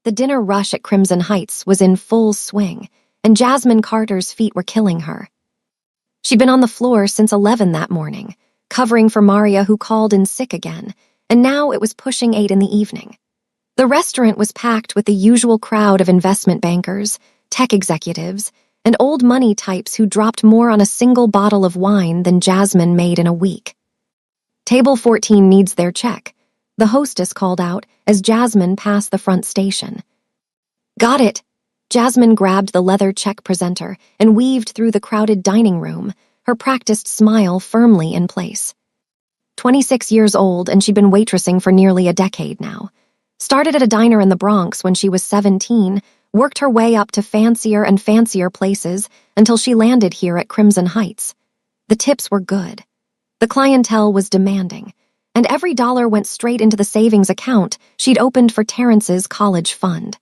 The dinner rush at Crimson Heights was in full swing, and Jasmine Carter's feet were killing her. She'd been on the floor since 11 that morning, covering for Maria, who called in sick again, and now it was pushing 8 in the evening. The restaurant was packed with the usual crowd of investment bankers, tech executives, and old money types who dropped more on a single bottle of wine than Jasmine made in a week. "Table 14 needs their check," the hostess called out as Jasmine passed the front station. "Got it." Jasmine grabbed the leather check presenter and weaved through the crowded dining room, her practiced smile firmly in place. 26 years old, and she'd been waitressing for nearly a decade now. Started at a diner in the Bronx when she was 17, worked her way up to fancier and fancier places until she landed here at Crimson Heights. The tips were good. The clientele was demanding, and every dollar went straight into the savings account she'd opened for Terrence's college fund.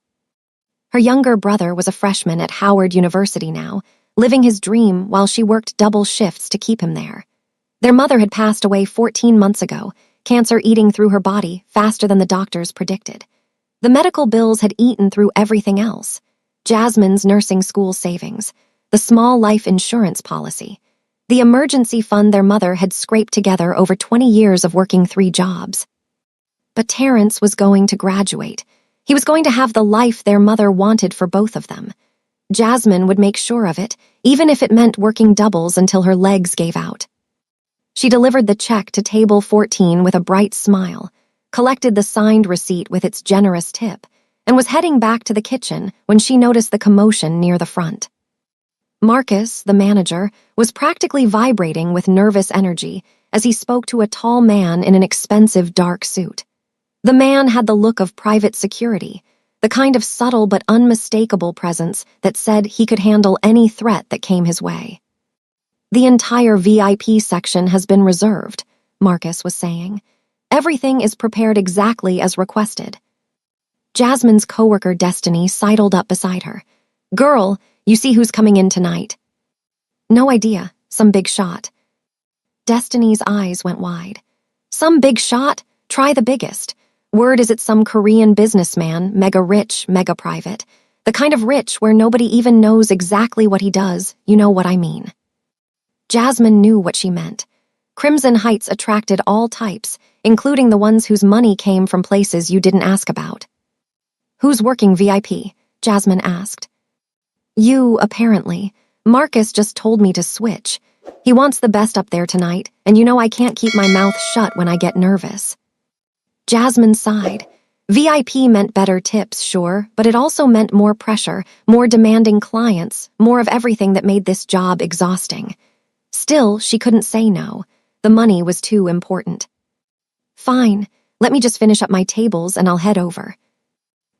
Her younger brother was a freshman at Howard University now, living his dream while she worked double shifts to keep him there. Their mother had passed away 14 months ago, cancer eating through her body faster than the doctors predicted. The medical bills had eaten through everything else: Jasmine's nursing school savings, the small life insurance policy, the emergency fund their mother had scraped together over 20 years of working 3 jobs. But Terrence was going to graduate. He was going to have the life their mother wanted for both of them. Jasmine would make sure of it, even if it meant working doubles until her legs gave out. She delivered the check to table 14 with a bright smile, collected the signed receipt with its generous tip, and was heading back to the kitchen when she noticed the commotion near the front. Marcus, the manager, was practically vibrating with nervous energy as he spoke to a tall man in an expensive dark suit. The man had the look of private security, the kind of subtle but unmistakable presence that said he could handle any threat that came his way. "The entire VIP section has been reserved," Marcus was saying. "Everything is prepared exactly as requested." Jasmine's coworker Destiny sidled up beside her. "Girl, you see who's coming in tonight?" "No idea. Some big shot." Destiny's eyes went wide. "Some big shot? Try the biggest. Word is it's some Korean businessman, mega rich, mega private. The kind of rich where nobody even knows exactly what he does, you know what I mean." Jasmine knew what she meant. Crimson Heights attracted all types, including the ones whose money came from places you didn't ask about. "Who's working VIP?" Jasmine asked. "You, apparently. Marcus just told me to switch. He wants the best up there tonight, and you know I can't keep my mouth shut when I get nervous." Jasmine sighed. VIP meant better tips, sure, but it also meant more pressure, more demanding clients, more of everything that made this job exhausting. Still, she couldn't say no. The money was too important. "Fine, let me just finish up my tables and I'll head over."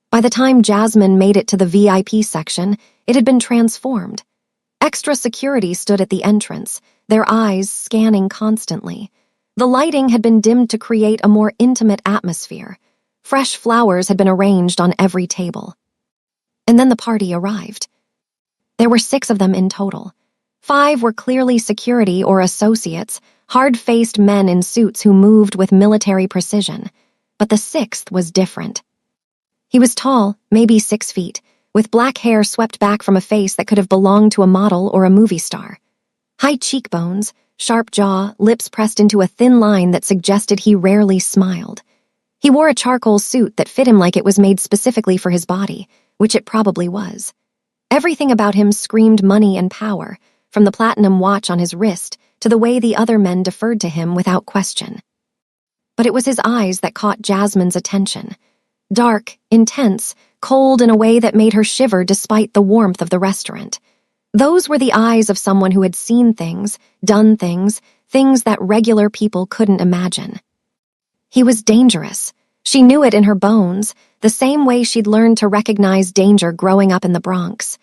By the time Jasmine made it to the VIP section, it had been transformed. Extra security stood at the entrance, their eyes scanning constantly. The lighting had been dimmed to create a more intimate atmosphere. Fresh flowers had been arranged on every table. And then the party arrived. There were 6 of them in total. 5 were clearly security or associates, hard-faced men in suits who moved with military precision. But the 6th was different. He was tall, maybe 6 feet, with black hair swept back from a face that could have belonged to a model or a movie star. High cheekbones, sharp jaw, lips pressed into a thin line that suggested he rarely smiled. He wore a charcoal suit that fit him like it was made specifically for his body, which it probably was. Everything about him screamed money and power, from the platinum watch on his wrist to the way the other men deferred to him without question. But it was his eyes that caught Jasmine's attention. Dark, intense, cold in a way that made her shiver despite the warmth of the restaurant. Those were the eyes of someone who had seen things, done things, things that regular people couldn't imagine. He was dangerous. She knew it in her bones, the same way she'd learned to recognize danger growing up in the Bronx.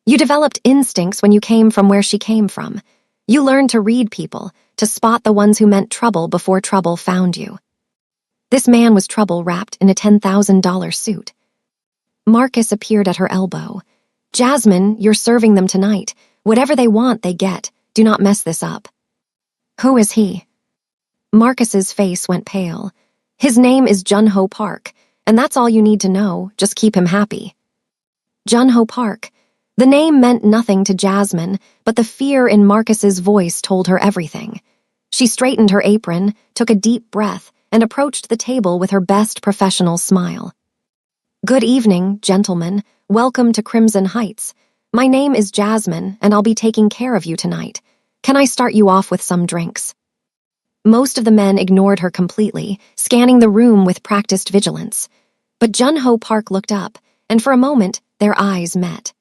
You developed instincts when you came from where she came from. You learned to read people, to spot the ones who meant trouble before trouble found you. This man was trouble wrapped in a $10,000 suit. Marcus appeared at her elbow. "Jasmine, you're serving them tonight. Whatever they want, they get. Do not mess this up." "Who is he?" Marcus's face went pale. "His name is Jun-Ho Park. and that's all you need to know, just keep him happy. Jun-ho Park. The name meant nothing to Jasmine, but the fear in Marcus's voice told her everything. She straightened her apron, took a deep breath, and approached the table with her best professional smile. Good evening, gentlemen. Welcome to Crimson Heights. My name is Jasmine, and I'll be taking care of you tonight. Can I start you off with some drinks? Most of the men ignored her completely, scanning the room with practiced vigilance. But Jun-ho Park looked up, and for a moment, their eyes met.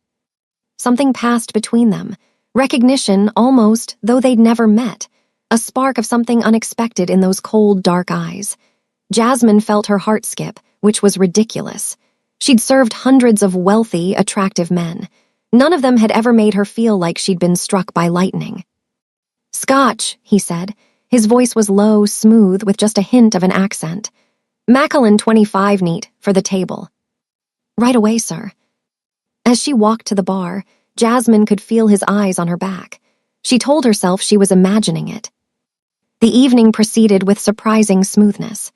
Something passed between them, recognition almost, though they'd never met, a spark of something unexpected in those cold, dark eyes. Jasmine felt her heart skip, which was ridiculous. She'd served hundreds of wealthy, attractive men. None of them had ever made her feel like she'd been struck by lightning. Scotch, he said. His voice was low, smooth, with just a hint of an accent. Macallan 25 neat, for the table. Right away, sir. As she walked to the bar, Jasmine could feel his eyes on her back. She told herself she was imagining it. The evening proceeded with surprising smoothness.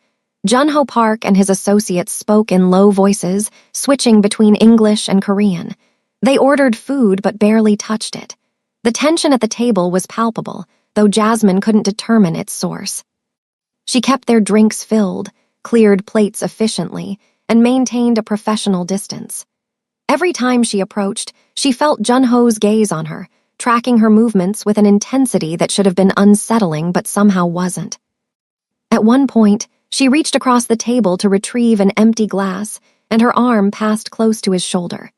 Jun-ho Park and his associates spoke in low voices, switching between English and Korean. They ordered food but barely touched it. The tension at the table was palpable, though Jasmine couldn't determine its source. She kept their drinks filled, cleared plates efficiently, and maintained a professional distance. Every time she approached, she felt Jun-ho's gaze on her, tracking her movements with an intensity that should have been unsettling but somehow wasn't. At one point, she reached across the table to retrieve an empty glass, and her arm passed close to his shoulder.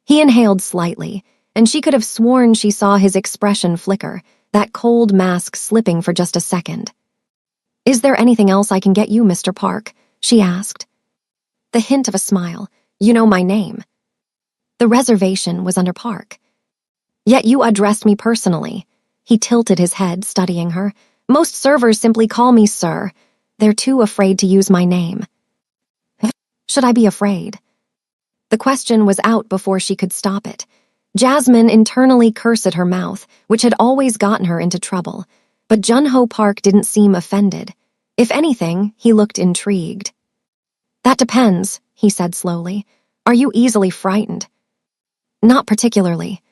He inhaled slightly, and she could have sworn she saw his expression flicker, that cold mask slipping for just a second. "Is there anything else I can get you, Mr. Park?" she asked. The hint of a smile. "You know my name." The reservation was under Park. "Yet you addressed me personally." He tilted his head, studying her. "Most servers simply call me sir. They're too afraid to use my name." Should I be afraid? The question was out before she could stop it. Jasmine internally cursed her mouth, which had always gotten her into trouble. But Jun-ho Park didn't seem offended. If anything, he looked intrigued. "That depends," he said slowly. "Are you easily frightened?" "Not particularly."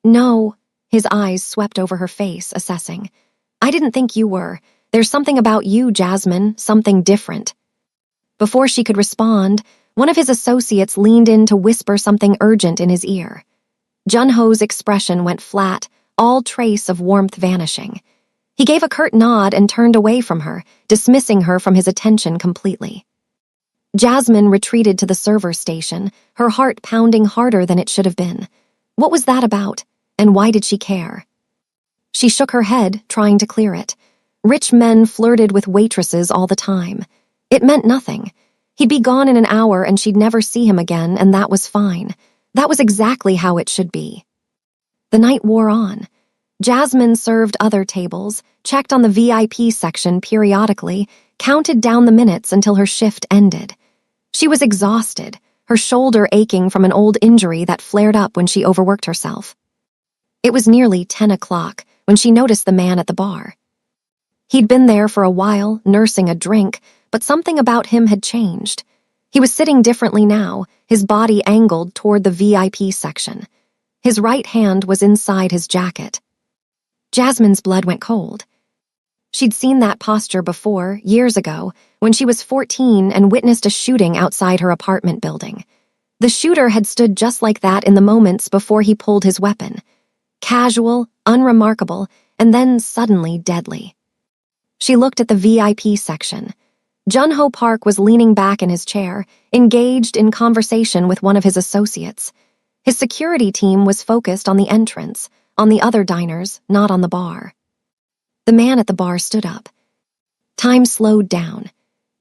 "No." His eyes swept over her face, assessing. "I didn't think you were. There's something about you, Jasmine, something different." Before she could respond, one of his associates leaned in to whisper something urgent in his ear. Jun-ho's expression went flat, all trace of warmth vanishing. He gave a curt nod and turned away from her, dismissing her from his attention completely. Jasmine retreated to the server station, her heart pounding harder than it should have been. What was that about, and why did she care? She shook her head, trying to clear it. Rich men flirted with waitresses all the time. It meant nothing. He'd be gone in an hour and she'd never see him again, and that was fine. That was exactly how it should be. The night wore on. Jasmine served other tables, checked on the VIP section periodically, counted down the minutes until her shift ended. She was exhausted, her shoulder aching from an old injury that flared up when she overworked herself. It was nearly 10 o'clock when she noticed the man at the bar. He'd been there for a while, nursing a drink, but something about him had changed. He was sitting differently now, his body angled toward the VIP section. His right hand was inside his jacket. Jasmine's blood went cold. She'd seen that posture before, years ago, when she was 14 and witnessed a shooting outside her apartment building. The shooter had stood just like that in the moments before he pulled his weapon. Casual, unremarkable, and then suddenly deadly. She looked at the VIP section. Jun-ho Park was leaning back in his chair, engaged in conversation with one of his associates. His security team was focused on the entrance, on the other diners, not on the bar. The man at the bar stood up. Time slowed down.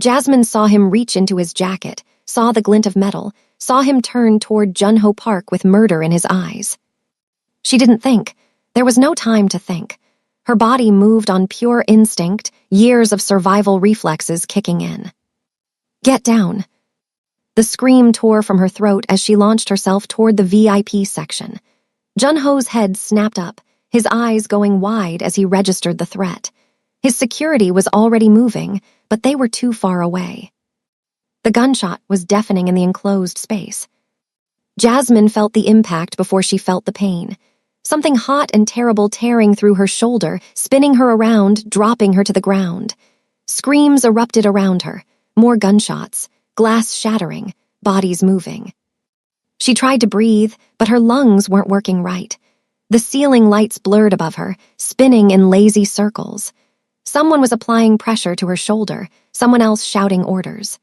Jasmine saw him reach into his jacket, saw the glint of metal, saw him turn toward Jun-ho Park with murder in his eyes. She didn't think. There was no time to think. Her body moved on pure instinct, years of survival reflexes kicking in. "Get down." The scream tore from her throat as she launched herself toward the VIP section. Jun-ho's head snapped up, his eyes going wide as he registered the threat. His security was already moving, but they were too far away. The gunshot was deafening in the enclosed space. Jasmine felt the impact before she felt the pain. Something hot and terrible tearing through her shoulder, spinning her around, dropping her to the ground. Screams erupted around her. More gunshots, glass shattering, bodies moving. She tried to breathe, but her lungs weren't working right. The ceiling lights blurred above her, spinning in lazy circles. Someone was applying pressure to her shoulder, someone else shouting orders.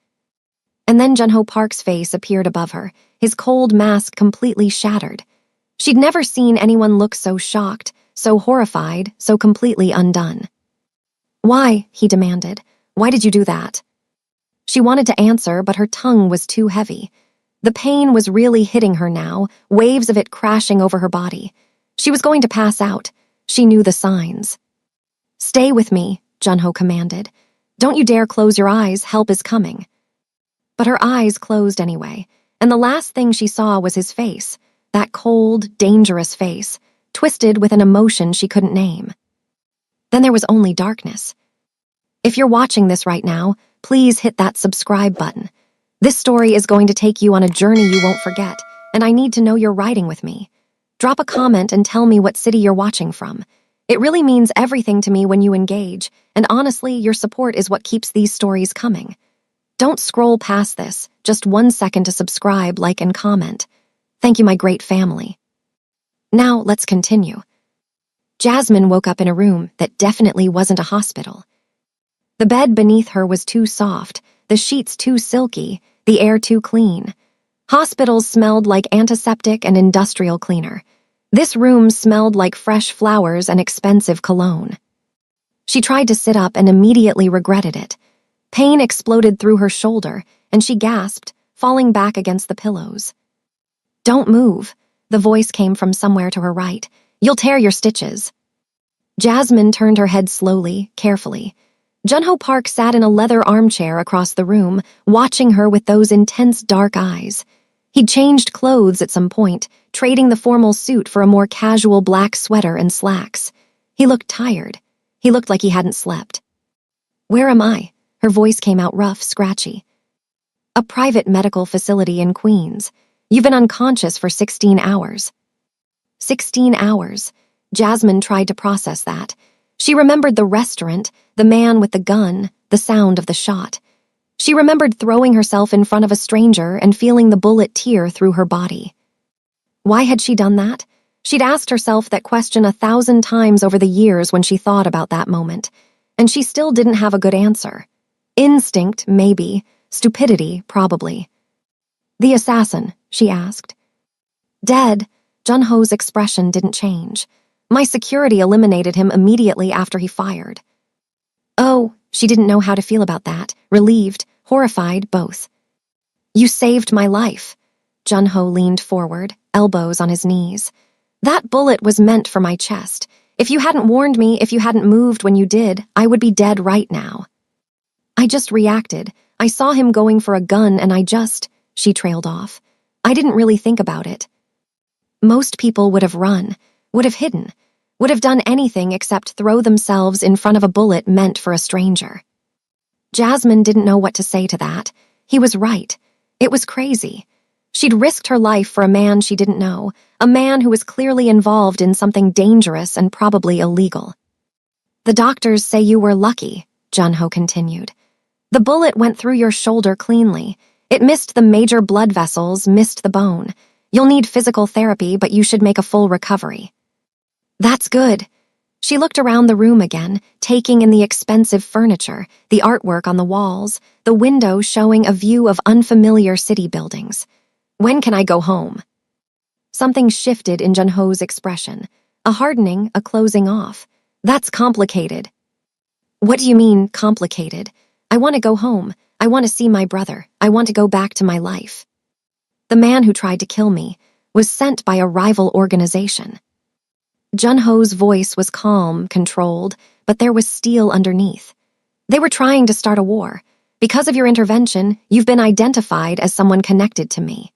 And then Jun-Ho Park's face appeared above her, his cold mask completely shattered. She'd never seen anyone look so shocked, so horrified, so completely undone. "Why?" he demanded. "Why did you do that?" She wanted to answer, but her tongue was too heavy. The pain was really hitting her now, waves of it crashing over her body. She was going to pass out. She knew the signs. "Stay with me," Jun-Ho commanded. "Don't you dare close your eyes, help is coming." But her eyes closed anyway, and the last thing she saw was his face, that cold, dangerous face, twisted with an emotion she couldn't name. Then there was only darkness. If you're watching this right now, please hit that subscribe button. This story is going to take you on a journey you won't forget, and I need to know you're riding with me. Drop a comment and tell me what city you're watching from. It really means everything to me when you engage, and honestly, your support is what keeps these stories coming. Don't scroll past this, just 1 second to subscribe, like, and comment. Thank you, my great family. Now, let's continue. Jasmine woke up in a room that definitely wasn't a hospital. The bed beneath her was too soft, the sheets too silky, the air too clean. Hospitals smelled like antiseptic and industrial cleaner. This room smelled like fresh flowers and expensive cologne. She tried to sit up and immediately regretted it. Pain exploded through her shoulder, and she gasped, falling back against the pillows. "Don't move," the voice came from somewhere to her right. "You'll tear your stitches." Jasmine turned her head slowly, carefully. Jun-Ho Park sat in a leather armchair across the room, watching her with those intense dark eyes. He'd changed clothes at some point, trading the formal suit for a more casual black sweater and slacks. He looked tired. He looked like he hadn't slept. "Where am I?" Her voice came out rough, scratchy. "A private medical facility in Queens. You've been unconscious for 16 hours. 16 hours. Jasmine tried to process that. She remembered the restaurant, the man with the gun, the sound of the shot. She remembered throwing herself in front of a stranger and feeling the bullet tear through her body. Why had she done that? She'd asked herself that question 1,000 times over the years when she thought about that moment, and she still didn't have a good answer. Instinct, maybe. Stupidity, probably. "The assassin," she asked. "Dead." Jun-Ho's expression didn't change. "My security eliminated him immediately after he fired." Oh, she didn't know how to feel about that. Relieved, horrified, both. "You saved my life." Jun-Ho leaned forward, elbows on his knees. "That bullet was meant for my chest. If you hadn't warned me, if you hadn't moved when you did, I would be dead right now. I just reacted. I saw him going for a gun and she trailed off. "I didn't really think about it. Most people would have run, would have hidden, would have done anything except throw themselves in front of a bullet meant for a stranger." Jasmine didn't know what to say to that. He was right. It was crazy. She'd risked her life for a man she didn't know, a man who was clearly involved in something dangerous and probably illegal. "The doctors say you were lucky," Jun-Ho continued. "The bullet went through your shoulder cleanly. It missed the major blood vessels, missed the bone. You'll need physical therapy, but you should make a full recovery." "That's good." She looked around the room again, taking in the expensive furniture, the artwork on the walls, the window showing a view of unfamiliar city buildings. "When can I go home?" Something shifted in Jun-Ho's expression. A hardening, a closing off. "That's complicated." "What do you mean, complicated?" "I want to go home. I want to see my brother. I want to go back to my life. The man who tried to kill me was sent by a rival organization." Jun-Ho's voice was calm, controlled, but there was steel underneath. "They were trying to start a war. Because of your intervention, you've been identified as someone connected to me."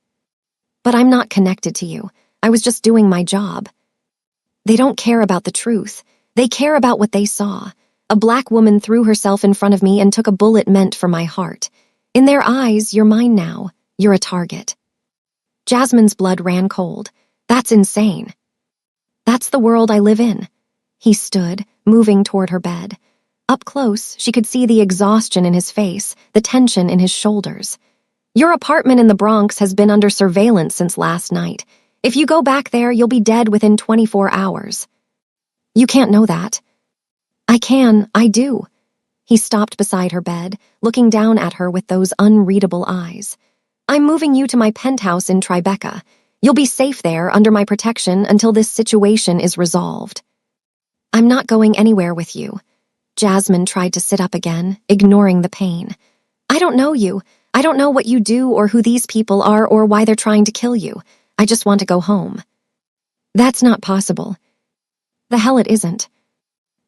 "But I'm not connected to you. I was just doing my job." "They don't care about the truth. They care about what they saw. A black woman threw herself in front of me and took a bullet meant for my heart. In their eyes, you're mine now. You're a target. Jasmine's blood ran cold. That's insane. That's the world I live in. He stood, moving toward her bed. Up close, she could see the exhaustion in his face, the tension in his shoulders. Your apartment in the Bronx has been under surveillance since last night. If you go back there, you'll be dead within 24 hours. You can't know that. I can, I do. He stopped beside her bed, looking down at her with those unreadable eyes. I'm moving you to my penthouse in Tribeca. You'll be safe there under my protection until this situation is resolved. I'm not going anywhere with you. Jasmine tried to sit up again, ignoring the pain. I don't know you. I don't know what you do or who these people are or why they're trying to kill you. I just want to go home. That's not possible. The hell it isn't.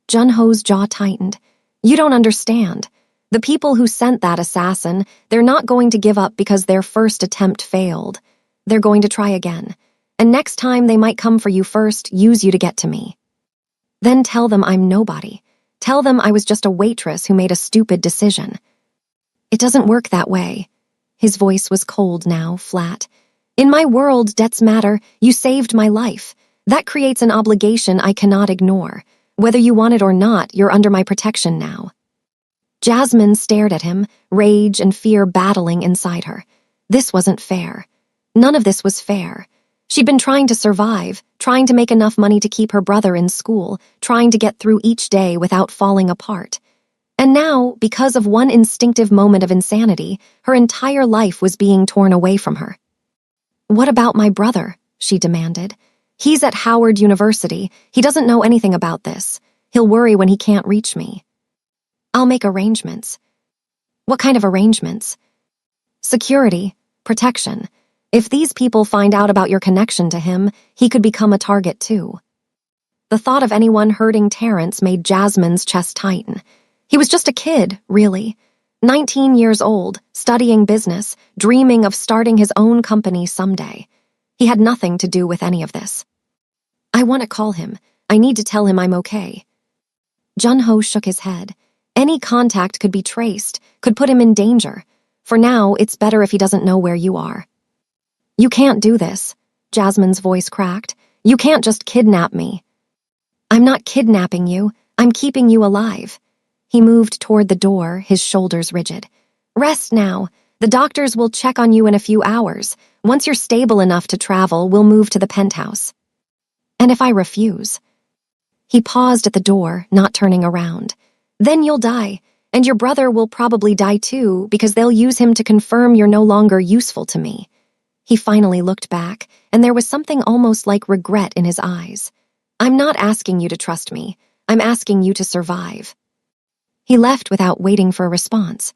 Junho's jaw tightened. You don't understand. The people who sent that assassin, they're not going to give up because their first attempt failed. They're going to try again. And next time they might come for you first, use you to get to me. Then tell them I'm nobody. Tell them I was just a waitress who made a stupid decision. It doesn't work that way. His voice was cold now, flat. In my world, debts matter. You saved my life. That creates an obligation I cannot ignore. Whether you want it or not, you're under my protection now. Jasmine stared at him, rage and fear battling inside her. This wasn't fair. None of this was fair. She'd been trying to survive, trying to make enough money to keep her brother in school, trying to get through each day without falling apart. And now, because of one instinctive moment of insanity, her entire life was being torn away from her. What about my brother? She demanded. He's at Howard University. He doesn't know anything about this. He'll worry when he can't reach me. I'll make arrangements. What kind of arrangements? Security, protection. If these people find out about your connection to him, he could become a target too. The thought of anyone hurting Terrence made Jasmine's chest tighten. He was just a kid, really. 19 years old, studying business, dreaming of starting his own company someday. He had nothing to do with any of this. I want to call him. I need to tell him I'm okay. Junho shook his head. Any contact could be traced, could put him in danger. For now, it's better if he doesn't know where you are. You can't do this. Jasmine's voice cracked. You can't just kidnap me. I'm not kidnapping you. I'm keeping you alive. He moved toward the door, his shoulders rigid. Rest now. The doctors will check on you in a few hours. Once you're stable enough to travel, we'll move to the penthouse. And if I refuse? He paused at the door, not turning around. Then you'll die, and your brother will probably die too, because they'll use him to confirm you're no longer useful to me. He finally looked back, and there was something almost like regret in his eyes. I'm not asking you to trust me. I'm asking you to survive. He left without waiting for a response.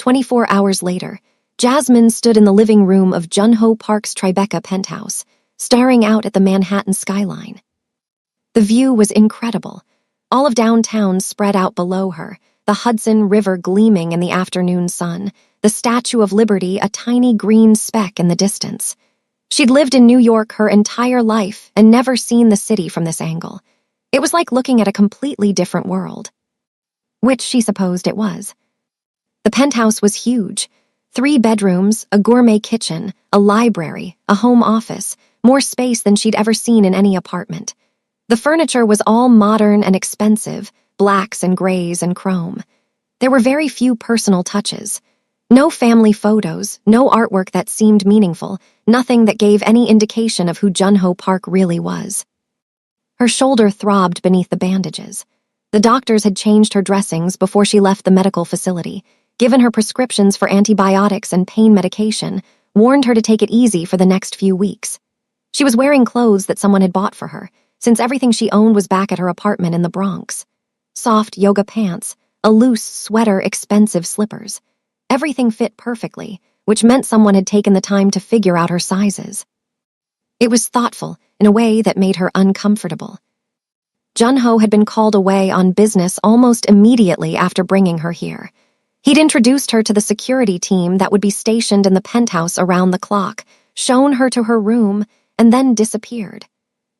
24 hours later, Jasmine stood in the living room of Junho Park's Tribeca penthouse, staring out at the Manhattan skyline. The view was incredible. All of downtown spread out below her, the Hudson River gleaming in the afternoon sun, the Statue of Liberty a tiny green speck in the distance. She'd lived in New York her entire life and never seen the city from this angle. It was like looking at a completely different world. Which she supposed it was. The penthouse was huge. 3 bedrooms, a gourmet kitchen, a library, a home office, more space than she'd ever seen in any apartment. The furniture was all modern and expensive, blacks and grays and chrome. There were very few personal touches. No family photos, no artwork that seemed meaningful, nothing that gave any indication of who Junho Park really was. Her shoulder throbbed beneath the bandages. The doctors had changed her dressings before she left the medical facility, given her prescriptions for antibiotics and pain medication, warned her to take it easy for the next few weeks. She was wearing clothes that someone had bought for her, since everything she owned was back at her apartment in the Bronx. Soft yoga pants, a loose sweater, expensive slippers. Everything fit perfectly, which meant someone had taken the time to figure out her sizes. It was thoughtful, in a way that made her uncomfortable. Junho had been called away on business almost immediately after bringing her here. He'd introduced her to the security team that would be stationed in the penthouse around the clock, shown her to her room, and then disappeared.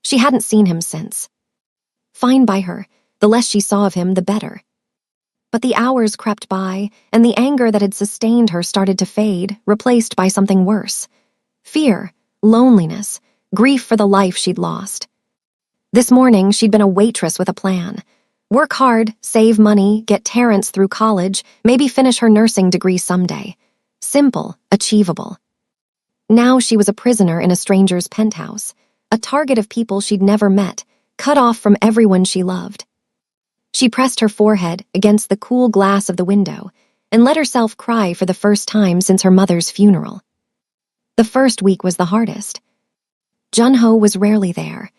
She hadn't seen him since. Fine by her. The less she saw of him, the better. But the hours crept by, and the anger that had sustained her started to fade, replaced by something worse. Fear, loneliness, grief for the life she'd lost. This morning, she'd been a waitress with a plan. Work hard, save money, get Terrence through college, maybe finish her nursing degree someday. Simple, achievable. Now she was a prisoner in a stranger's penthouse, a target of people she'd never met, cut off from everyone she loved. She pressed her forehead against the cool glass of the window and let herself cry for the first time since her mother's funeral. The first week was the hardest. Jun-ho was rarely there.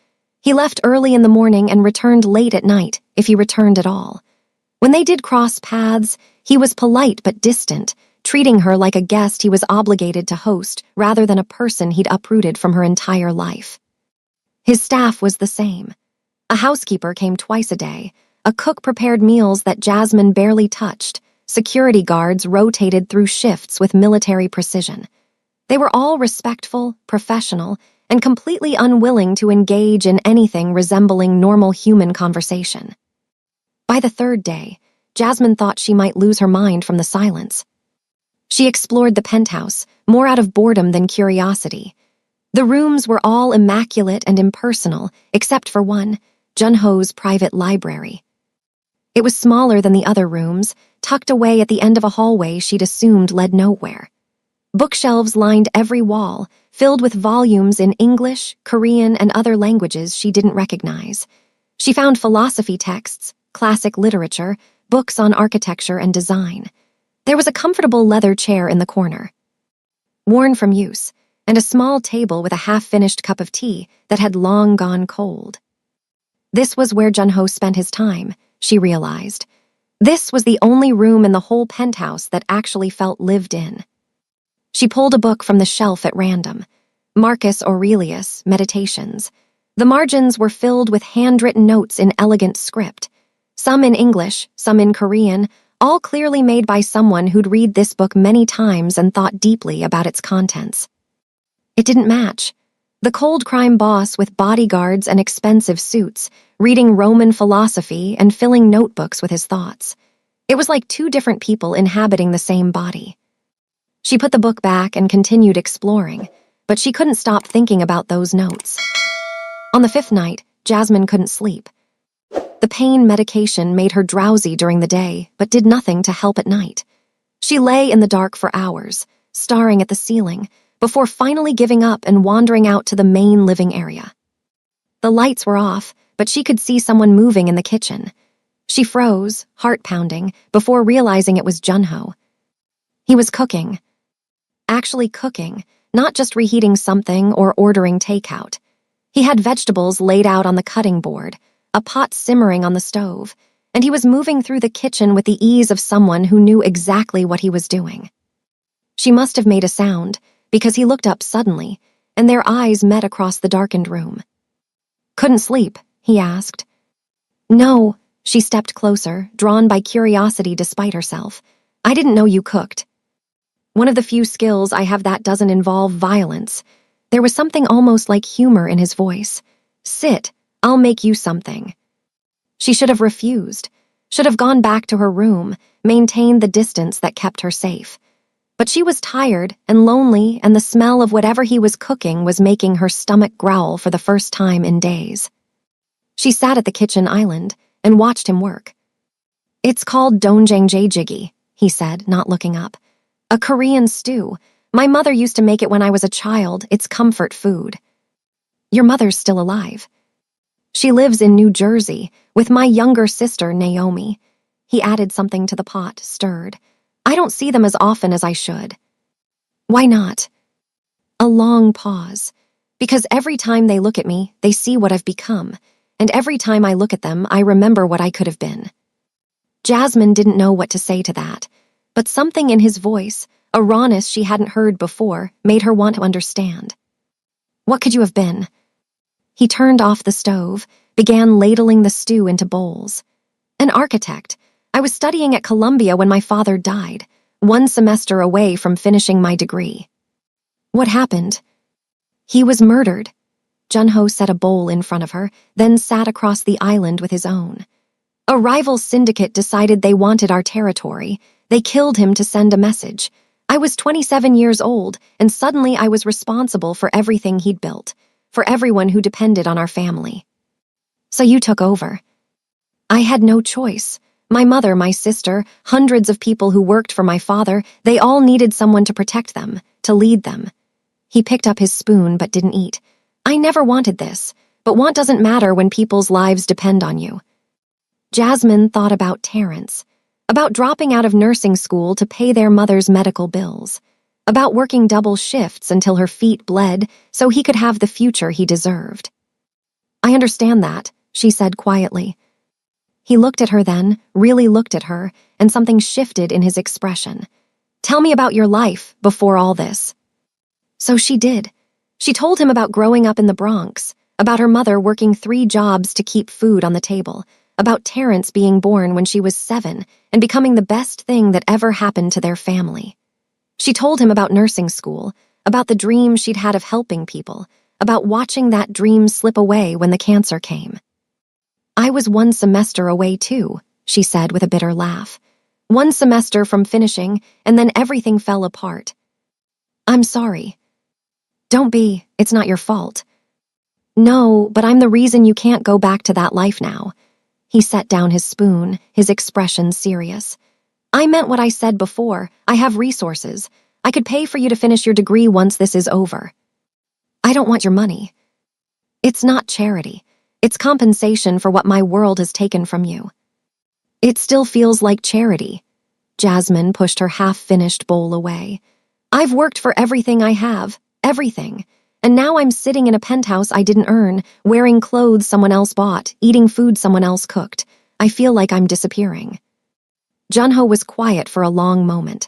He left early in the morning and returned late at night, if he returned at all. When they did cross paths, he was polite but distant, treating her like a guest he was obligated to host rather than a person he'd uprooted from her entire life. His staff was the same. A housekeeper came twice a day. A cook prepared meals that Jasmine barely touched. Security guards rotated through shifts with military precision. They were all respectful, professional, and completely unwilling to engage in anything resembling normal human conversation. By the third day, Jasmine thought she might lose her mind from the silence. She explored the penthouse, more out of boredom than curiosity. The rooms were all immaculate and impersonal, except for one, Jun-ho's private library. It was smaller than the other rooms, tucked away at the end of a hallway she'd assumed led nowhere. Bookshelves lined every wall, filled with volumes in English, Korean, and other languages she didn't recognize. She found philosophy texts, classic literature, books on architecture and design. There was a comfortable leather chair in the corner, worn from use, and a small table with a half-finished cup of tea that had long gone cold. This was where Jun-ho spent his time, she realized. This was the only room in the whole penthouse that actually felt lived in. She pulled a book from the shelf at random. Marcus Aurelius, Meditations. The margins were filled with handwritten notes in elegant script. Some in English, some in Korean, all clearly made by someone who'd read this book many times and thought deeply about its contents. It didn't match. The cold crime boss with bodyguards and expensive suits, reading Roman philosophy and filling notebooks with his thoughts. It was like two different people inhabiting the same body. She put the book back and continued exploring, but she couldn't stop thinking about those notes. On the fifth night, Jasmine couldn't sleep. The pain medication made her drowsy during the day, but did nothing to help at night. She lay in the dark for hours, staring at the ceiling, before finally giving up and wandering out to the main living area. The lights were off, but she could see someone moving in the kitchen. She froze, heart pounding, before realizing it was Jun-ho. He was cooking. Actually cooking, not just reheating something or ordering takeout. He had vegetables laid out on the cutting board, a pot simmering on the stove, and he was moving through the kitchen with the ease of someone who knew exactly what he was doing. She must have made a sound, because he looked up suddenly, and their eyes met across the darkened room. "Couldn't sleep?" he asked. "No," she stepped closer, drawn by curiosity despite herself. "I didn't know you cooked." "One of the few skills I have that doesn't involve violence." There was something almost like humor in his voice. "Sit, I'll make you something." She should have refused, should have gone back to her room, maintained the distance that kept her safe. But she was tired and lonely, and the smell of whatever he was cooking was making her stomach growl for the first time in days. She sat at the kitchen island and watched him work. "It's called doenjangjjigi," he said, not looking up. "A Korean stew. My mother used to make it when I was a child. It's comfort food." "Your mother's still alive." "She lives in New Jersey with my younger sister, Naomi." He added something to the pot, stirred. "I don't see them as often as I should." "Why not?" A long pause. "Because every time they look at me, they see what I've become, and every time I look at them, I remember what I could have been." Jasmine didn't know what to say to that, but something in his voice, a rawness she hadn't heard before, made her want to understand. "What could you have been?" He turned off the stove, began ladling the stew into bowls. "An architect. I was studying at Columbia when my father died, 1 semester away from finishing my degree." "What happened?" "He was murdered." Jun-ho set a bowl in front of her, then sat across the island with his own. A rival syndicate decided they wanted our territory. They killed him to send a message. I was 27 years old, and suddenly I was responsible for everything he'd built, for everyone who depended on our family. So you took over. I had no choice. My mother, my sister, hundreds of people who worked for my father, they all needed someone to protect them, to lead them. He picked up his spoon but didn't eat. I never wanted this, but want doesn't matter when people's lives depend on you. Jasmine thought about Terrence, about dropping out of nursing school to pay their mother's medical bills, about working double shifts until her feet bled so he could have the future he deserved. I understand that, she said quietly. He looked at her then, really looked at her, and something shifted in his expression. Tell me about your life before all this. So she did. She told him about growing up in the Bronx, about her mother working 3 jobs to keep food on the table, about Terrence being born when she was 7 and becoming the best thing that ever happened to their family. She told him about nursing school, about the dream she'd had of helping people, about watching that dream slip away when the cancer came. I was 1 semester away too, she said with a bitter laugh. 1 semester from finishing, and then everything fell apart. I'm sorry. Don't be, it's not your fault. No, but I'm the reason you can't go back to that life now. He set down his spoon, his expression serious. I meant what I said before. I have resources. I could pay for you to finish your degree once this is over. I don't want your money. It's not charity. It's compensation for what my world has taken from you. It still feels like charity. Jasmine pushed her half-finished bowl away. I've worked for everything I have, everything. And now I'm sitting in a penthouse I didn't earn, wearing clothes someone else bought, eating food someone else cooked. I feel like I'm disappearing. Junho was quiet for a long moment.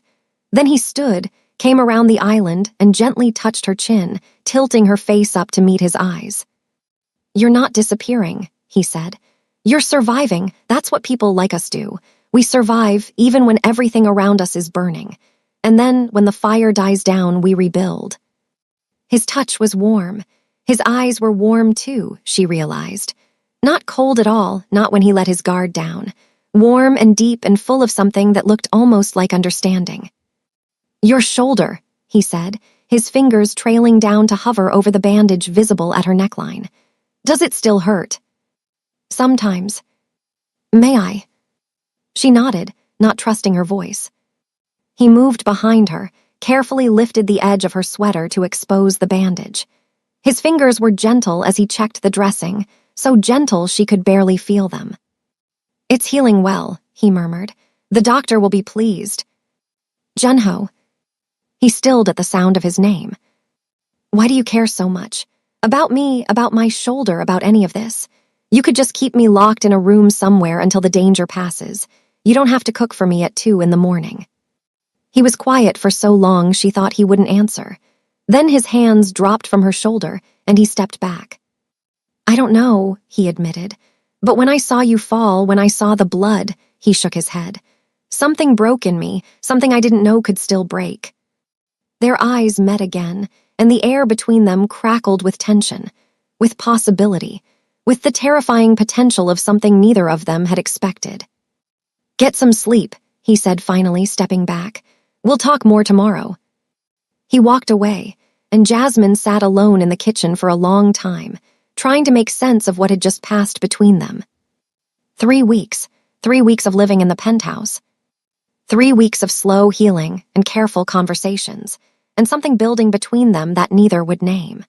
Then he stood, came around the island, and gently touched her chin, tilting her face up to meet his eyes. You're not disappearing, he said. You're surviving. That's what people like us do. We survive even when everything around us is burning. And then, when the fire dies down, we rebuild. His touch was warm. His eyes were warm too, she realized. Not cold at all, not when he let his guard down. Warm and deep and full of something that looked almost like understanding. Your shoulder, he said, his fingers trailing down to hover over the bandage visible at her neckline. Does it still hurt? Sometimes. May I? She nodded, not trusting her voice. He moved behind her, carefully lifted the edge of her sweater to expose the bandage. His fingers were gentle as he checked the dressing, so gentle she could barely feel them. It's healing well, he murmured. The doctor will be pleased. Junho. He stilled at the sound of his name. Why do you care so much? About me, about my shoulder, about any of this? You could just keep me locked in a room somewhere until the danger passes. You don't have to cook for me at 2 a.m. He was quiet for so long she thought he wouldn't answer. Then his hands dropped from her shoulder, and he stepped back. I don't know, he admitted. But when I saw you fall, when I saw the blood, he shook his head. Something broke in me, something I didn't know could still break. Their eyes met again, and the air between them crackled with tension, with possibility, with the terrifying potential of something neither of them had expected. Get some sleep, he said finally, stepping back. We'll talk more tomorrow. He walked away, and Jasmine sat alone in the kitchen for a long time, trying to make sense of what had just passed between them. 3 weeks, 3 weeks of living in the penthouse. 3 weeks of slow healing and careful conversations, and something building between them that neither would name.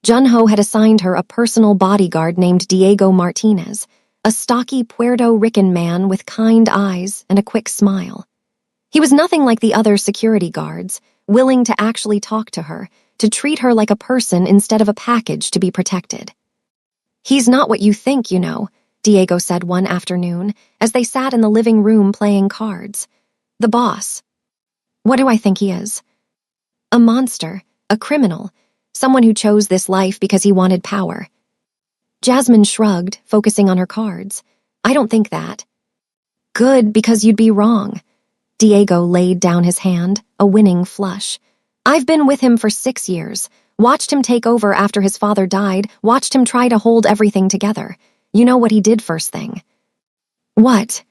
Junho had assigned her a personal bodyguard named Diego Martinez, a stocky Puerto Rican man with kind eyes and a quick smile. He was nothing like the other security guards, willing to actually talk to her, to treat her like a person instead of a package to be protected. He's not what you think, you know, Diego said one afternoon, as they sat in the living room playing cards. The boss. What do I think he is? A monster, a criminal, someone who chose this life because he wanted power. Jasmine shrugged, focusing on her cards. I don't think that. Good, because you'd be wrong. Diego laid down his hand, a winning flush. I've been with him for 6 years, watched him take over after his father died, watched him try to hold everything together. You know what he did first thing. What?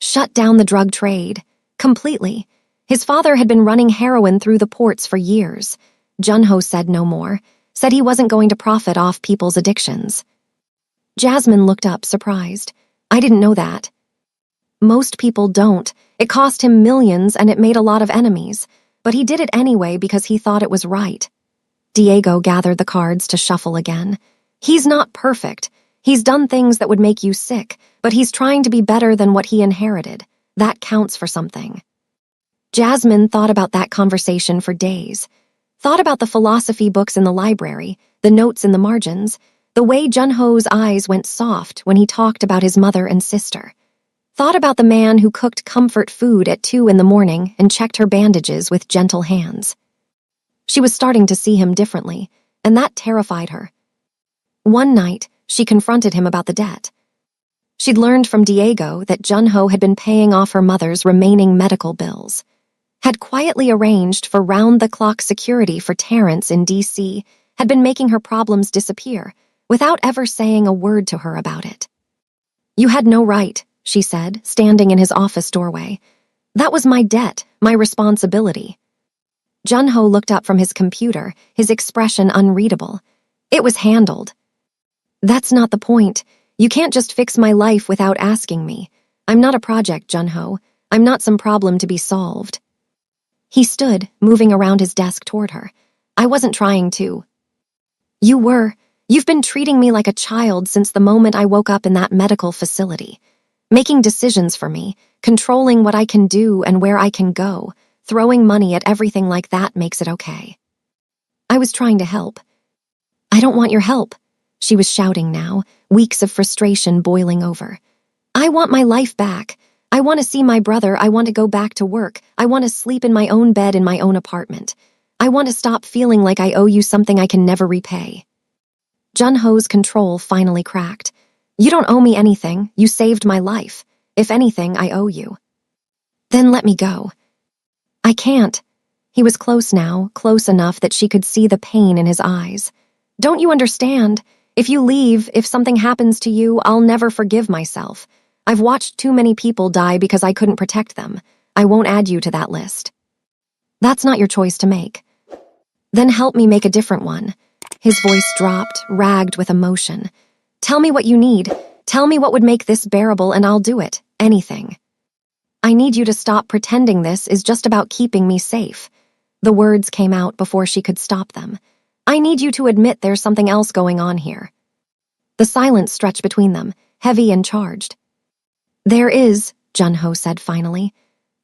Shut down the drug trade. Completely. His father had been running heroin through the ports for years. Junho said no more, said he wasn't going to profit off people's addictions. Jasmine looked up, surprised. I didn't know that. Most people don't. It cost him millions and it made a lot of enemies, but he did it anyway because he thought it was right. Diego gathered the cards to shuffle again. He's not perfect. He's done things that would make you sick, but he's trying to be better than what he inherited. That counts for something. Jasmine thought about that conversation for days. Thought about the philosophy books in the library, the notes in the margins, the way Junho's eyes went soft when he talked about his mother and sister. Thought about the man who cooked comfort food at 2 a.m. and checked her bandages with gentle hands. She was starting to see him differently, and that terrified her. One night, she confronted him about the debt. She'd learned from Diego that Junho had been paying off her mother's remaining medical bills, had quietly arranged for round-the-clock security for Terrence in D.C., had been making her problems disappear, without ever saying a word to her about it. You had no right, she said, standing in his office doorway. That was my debt, my responsibility. Junho looked up from his computer, his expression unreadable. It was handled. That's not the point. You can't just fix my life without asking me. I'm not a project, Junho. I'm not some problem to be solved. He stood, moving around his desk toward her. I wasn't trying to. You were. You've been treating me like a child since the moment I woke up in that medical facility. Making decisions for me, controlling what I can do and where I can go, throwing money at everything like that makes it okay. I was trying to help. I don't want your help. She was shouting now, weeks of frustration boiling over. I want my life back. I want to see my brother. I want to go back to work. I want to sleep in my own bed in my own apartment. I want to stop feeling like I owe you something I can never repay. Junho's control finally cracked. You don't owe me anything. You saved my life. If anything, I owe you. Then let me go. I can't. He was close now, close enough that she could see the pain in his eyes. Don't you understand? If you leave, if something happens to you, I'll never forgive myself. I've watched too many people die because I couldn't protect them. I won't add you to that list. That's not your choice to make. Then help me make a different one. His voice dropped, ragged with emotion. Tell me what you need. Tell me what would make this bearable and I'll do it. Anything. I need you to stop pretending this is just about keeping me safe. The words came out before she could stop them. I need you to admit there's something else going on here. The silence stretched between them, heavy and charged. There is, Junho said finally.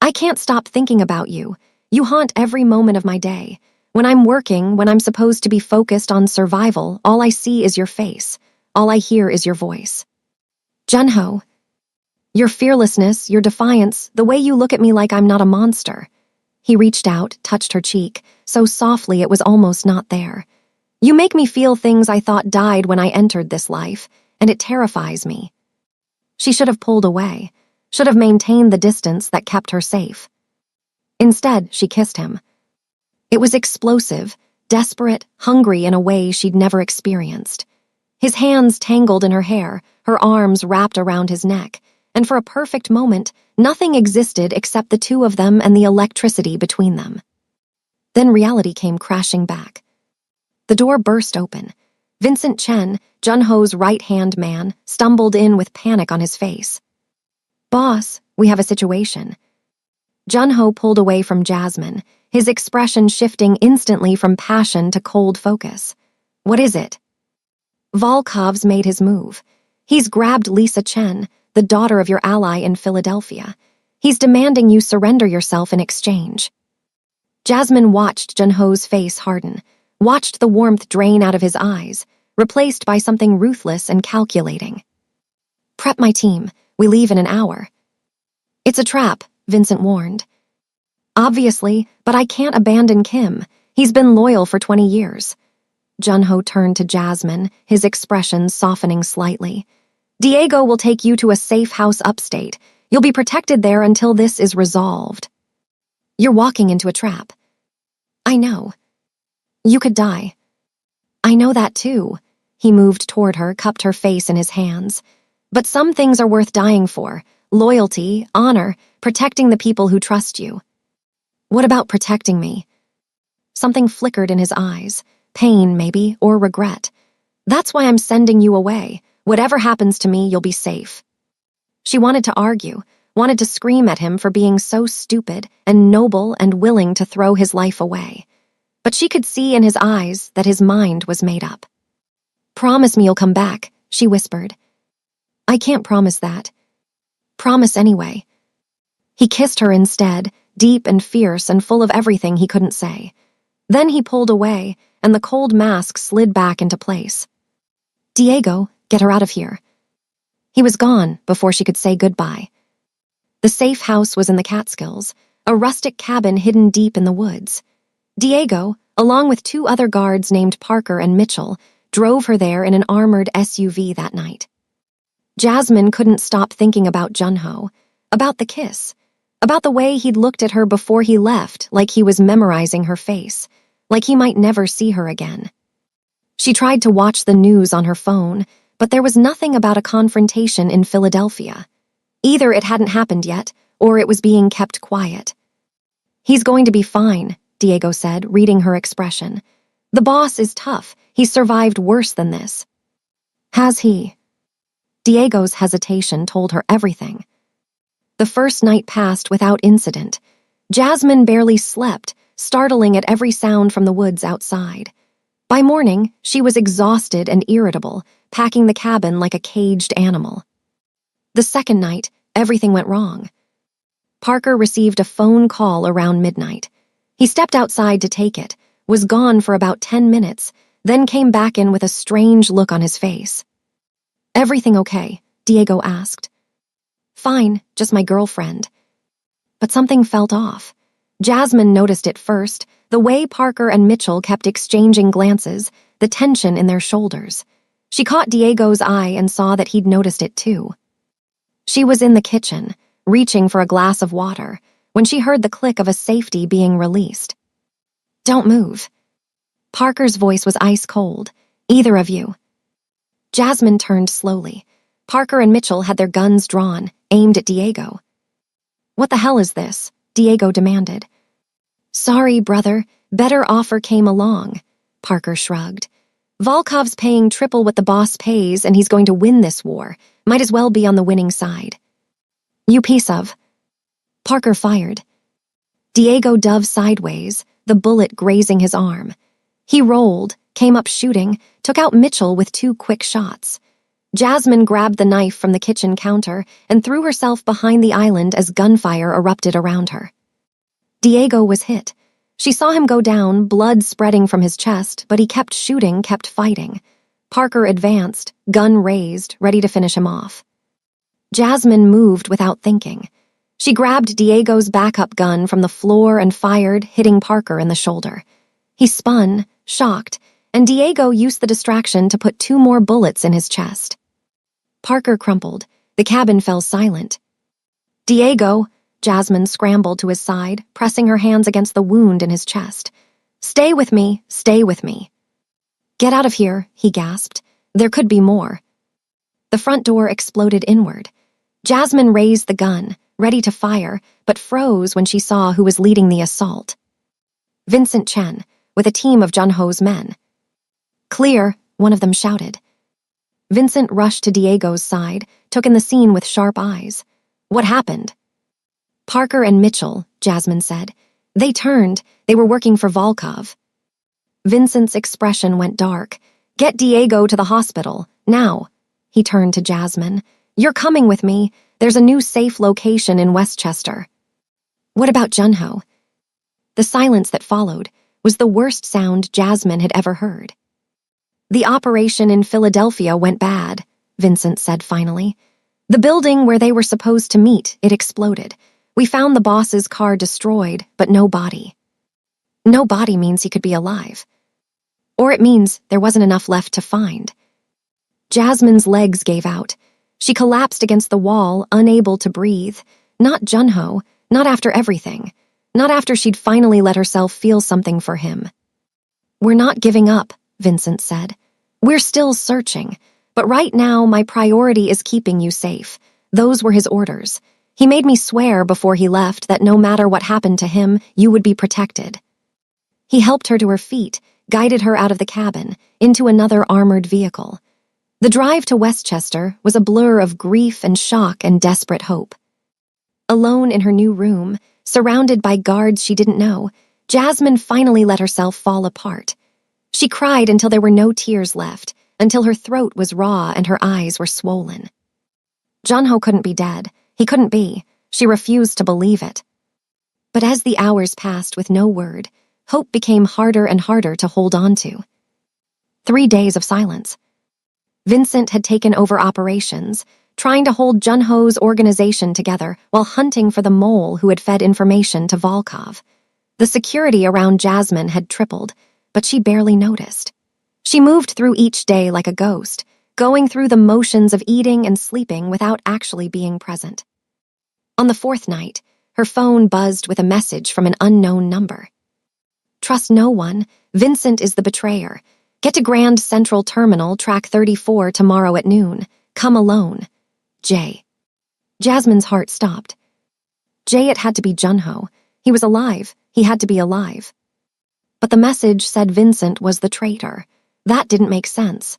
I can't stop thinking about you. You haunt every moment of my day. When I'm working, when I'm supposed to be focused on survival, all I see is your face. All I hear is your voice. Junho. Your fearlessness, your defiance, the way you look at me like I'm not a monster. He reached out, touched her cheek, so softly it was almost not there. You make me feel things I thought died when I entered this life, and it terrifies me. She should have pulled away, should have maintained the distance that kept her safe. Instead, she kissed him. It was explosive, desperate, hungry in a way she'd never experienced. His hands tangled in her hair, her arms wrapped around his neck, and for a perfect moment, nothing existed except the two of them and the electricity between them. Then reality came crashing back. The door burst open. Vincent Chen, Junho's right-hand man, stumbled in with panic on his face. Boss, we have a situation. Junho pulled away from Jasmine, his expression shifting instantly from passion to cold focus. What is it? Volkov's made his move. He's grabbed Lisa Chen, the daughter of your ally in Philadelphia. He's demanding you surrender yourself in exchange. Jasmine watched Junho's face harden, watched the warmth drain out of his eyes, replaced by something ruthless and calculating. Prep my team. We leave in an hour. It's a trap, Vincent warned. Obviously, but I can't abandon Kim. He's been loyal for 20 years. Junho turned to Jasmine, his expression softening slightly. Diego will take you to a safe house upstate. You'll be protected there until this is resolved. You're walking into a trap. I know. You could die. I know that too. He moved toward her, cupped her face in his hands. But some things are worth dying for: loyalty, honor, protecting the people who trust you. What about protecting me? Something flickered in his eyes. Pain, maybe, or regret. That's why I'm sending you away. Whatever happens to me, you'll be safe. She wanted to argue, wanted to scream at him for being so stupid and noble and willing to throw his life away. But she could see in his eyes that his mind was made up. "Promise me you'll come back," she whispered. "I can't promise that." "Promise anyway." He kissed her instead, deep and fierce and full of everything he couldn't say. Then he pulled away, and the cold mask slid back into place. "Diego, get her out of here." He was gone before she could say goodbye. The safe house was in the Catskills, a rustic cabin hidden deep in the woods. Diego, along with 2 other guards named Parker and Mitchell, drove her there in an armored SUV that night. Jasmine couldn't stop thinking about Junho, about the kiss, about the way he'd looked at her before he left, like he was memorizing her face, like he might never see her again. She tried to watch the news on her phone, but there was nothing about a confrontation in Philadelphia. Either it hadn't happened yet, or it was being kept quiet. "He's going to be fine," Diego said, reading her expression. "The boss is tough. He's survived worse than this." "Has he?" Diego's hesitation told her everything. The first night passed without incident. Jasmine barely slept, startling at every sound from the woods outside. By morning, she was exhausted and irritable, packing the cabin like a caged animal. The second night, everything went wrong. Parker received a phone call around midnight. He stepped outside to take it, was gone for about 10 minutes, then came back in with a strange look on his face. "Everything okay?" Diego asked. "Fine, just my girlfriend." But something felt off. Jasmine noticed it first, the way Parker and Mitchell kept exchanging glances, the tension in their shoulders. She caught Diego's eye and saw that he'd noticed it too. She was in the kitchen, reaching for a glass of water, when she heard the click of a safety being released. "Don't move." Parker's voice was ice cold. "Either of you." Jasmine turned slowly. Parker and Mitchell had their guns drawn, aimed at Diego. "What the hell is this?" Diego demanded. "Sorry, brother. Better offer came along." Parker shrugged. "Volkov's paying triple what the boss pays, and he's going to win this war. Might as well be on the winning side." "You piece of..." Parker fired. Diego dove sideways, the bullet grazing his arm. He rolled, came up shooting, took out Mitchell with 2 quick shots. Jasmine grabbed the knife from the kitchen counter and threw herself behind the island as gunfire erupted around her. Diego was hit. She saw him go down, blood spreading from his chest, but he kept shooting, kept fighting. Parker advanced, gun raised, ready to finish him off. Jasmine moved without thinking. She grabbed Diego's backup gun from the floor and fired, hitting Parker in the shoulder. He spun, shocked, and Diego used the distraction to put 2 more bullets in his chest. Parker crumpled. The cabin fell silent. "Diego!" Jasmine scrambled to his side, pressing her hands against the wound in his chest. "Stay with me, stay with me." "Get out of here," he gasped. "There could be more." The front door exploded inward. Jasmine raised the gun, ready to fire, but froze when she saw who was leading the assault. Vincent Chen, with a team of Junho's men. "Clear," one of them shouted. Vincent rushed to Diego's side, took in the scene with sharp eyes. "What happened?" "Parker and Mitchell," Jasmine said. "They turned. They were working for Volkov." Vincent's expression went dark. "Get Diego to the hospital, now." He turned to Jasmine. "You're coming with me. There's a new safe location in Westchester." "What about Junho?" The silence that followed was the worst sound Jasmine had ever heard. "The operation in Philadelphia went bad," Vincent said finally. "The building where they were supposed to meet, it exploded. We found the boss's car destroyed, but no body." "No body" means he could be alive. Or it means there wasn't enough left to find. Jasmine's legs gave out. She collapsed against the wall, unable to breathe. Not Junho, not after everything. Not after she'd finally let herself feel something for him. "We're not giving up," Vincent said. "We're still searching, But right now, my priority is keeping you safe. Those were his orders. He made me swear before he left that no matter what happened to him, you would be protected. He helped her to her feet, guided her out of the cabin, into another armored vehicle. The drive to Westchester was a blur of grief and shock and desperate hope. Alone in her new room, surrounded by guards she didn't know, Jasmine finally let herself fall apart. She cried until there were no tears left, until her throat was raw and her eyes were swollen. Junho couldn't be dead. He couldn't be. She refused to believe it. But as the hours passed with no word, hope became harder and harder to hold on to. 3 days of silence. Vincent had taken over operations, trying to hold Junho's organization together while hunting for the mole who had fed information to Volkov. The security around Jasmine had tripled, but she barely noticed. She moved through each day like a ghost, going through the motions of eating and sleeping without actually being present. On the 4th night, her phone buzzed with a message from an unknown number. Trust no one. Vincent is the betrayer. Get to Grand Central Terminal, track 34 tomorrow at noon. Come alone. Jay. Jasmine's heart stopped. Jay, it had to be Junho. He was alive. He had to be alive. But the message said Vincent was the traitor. That didn't make sense.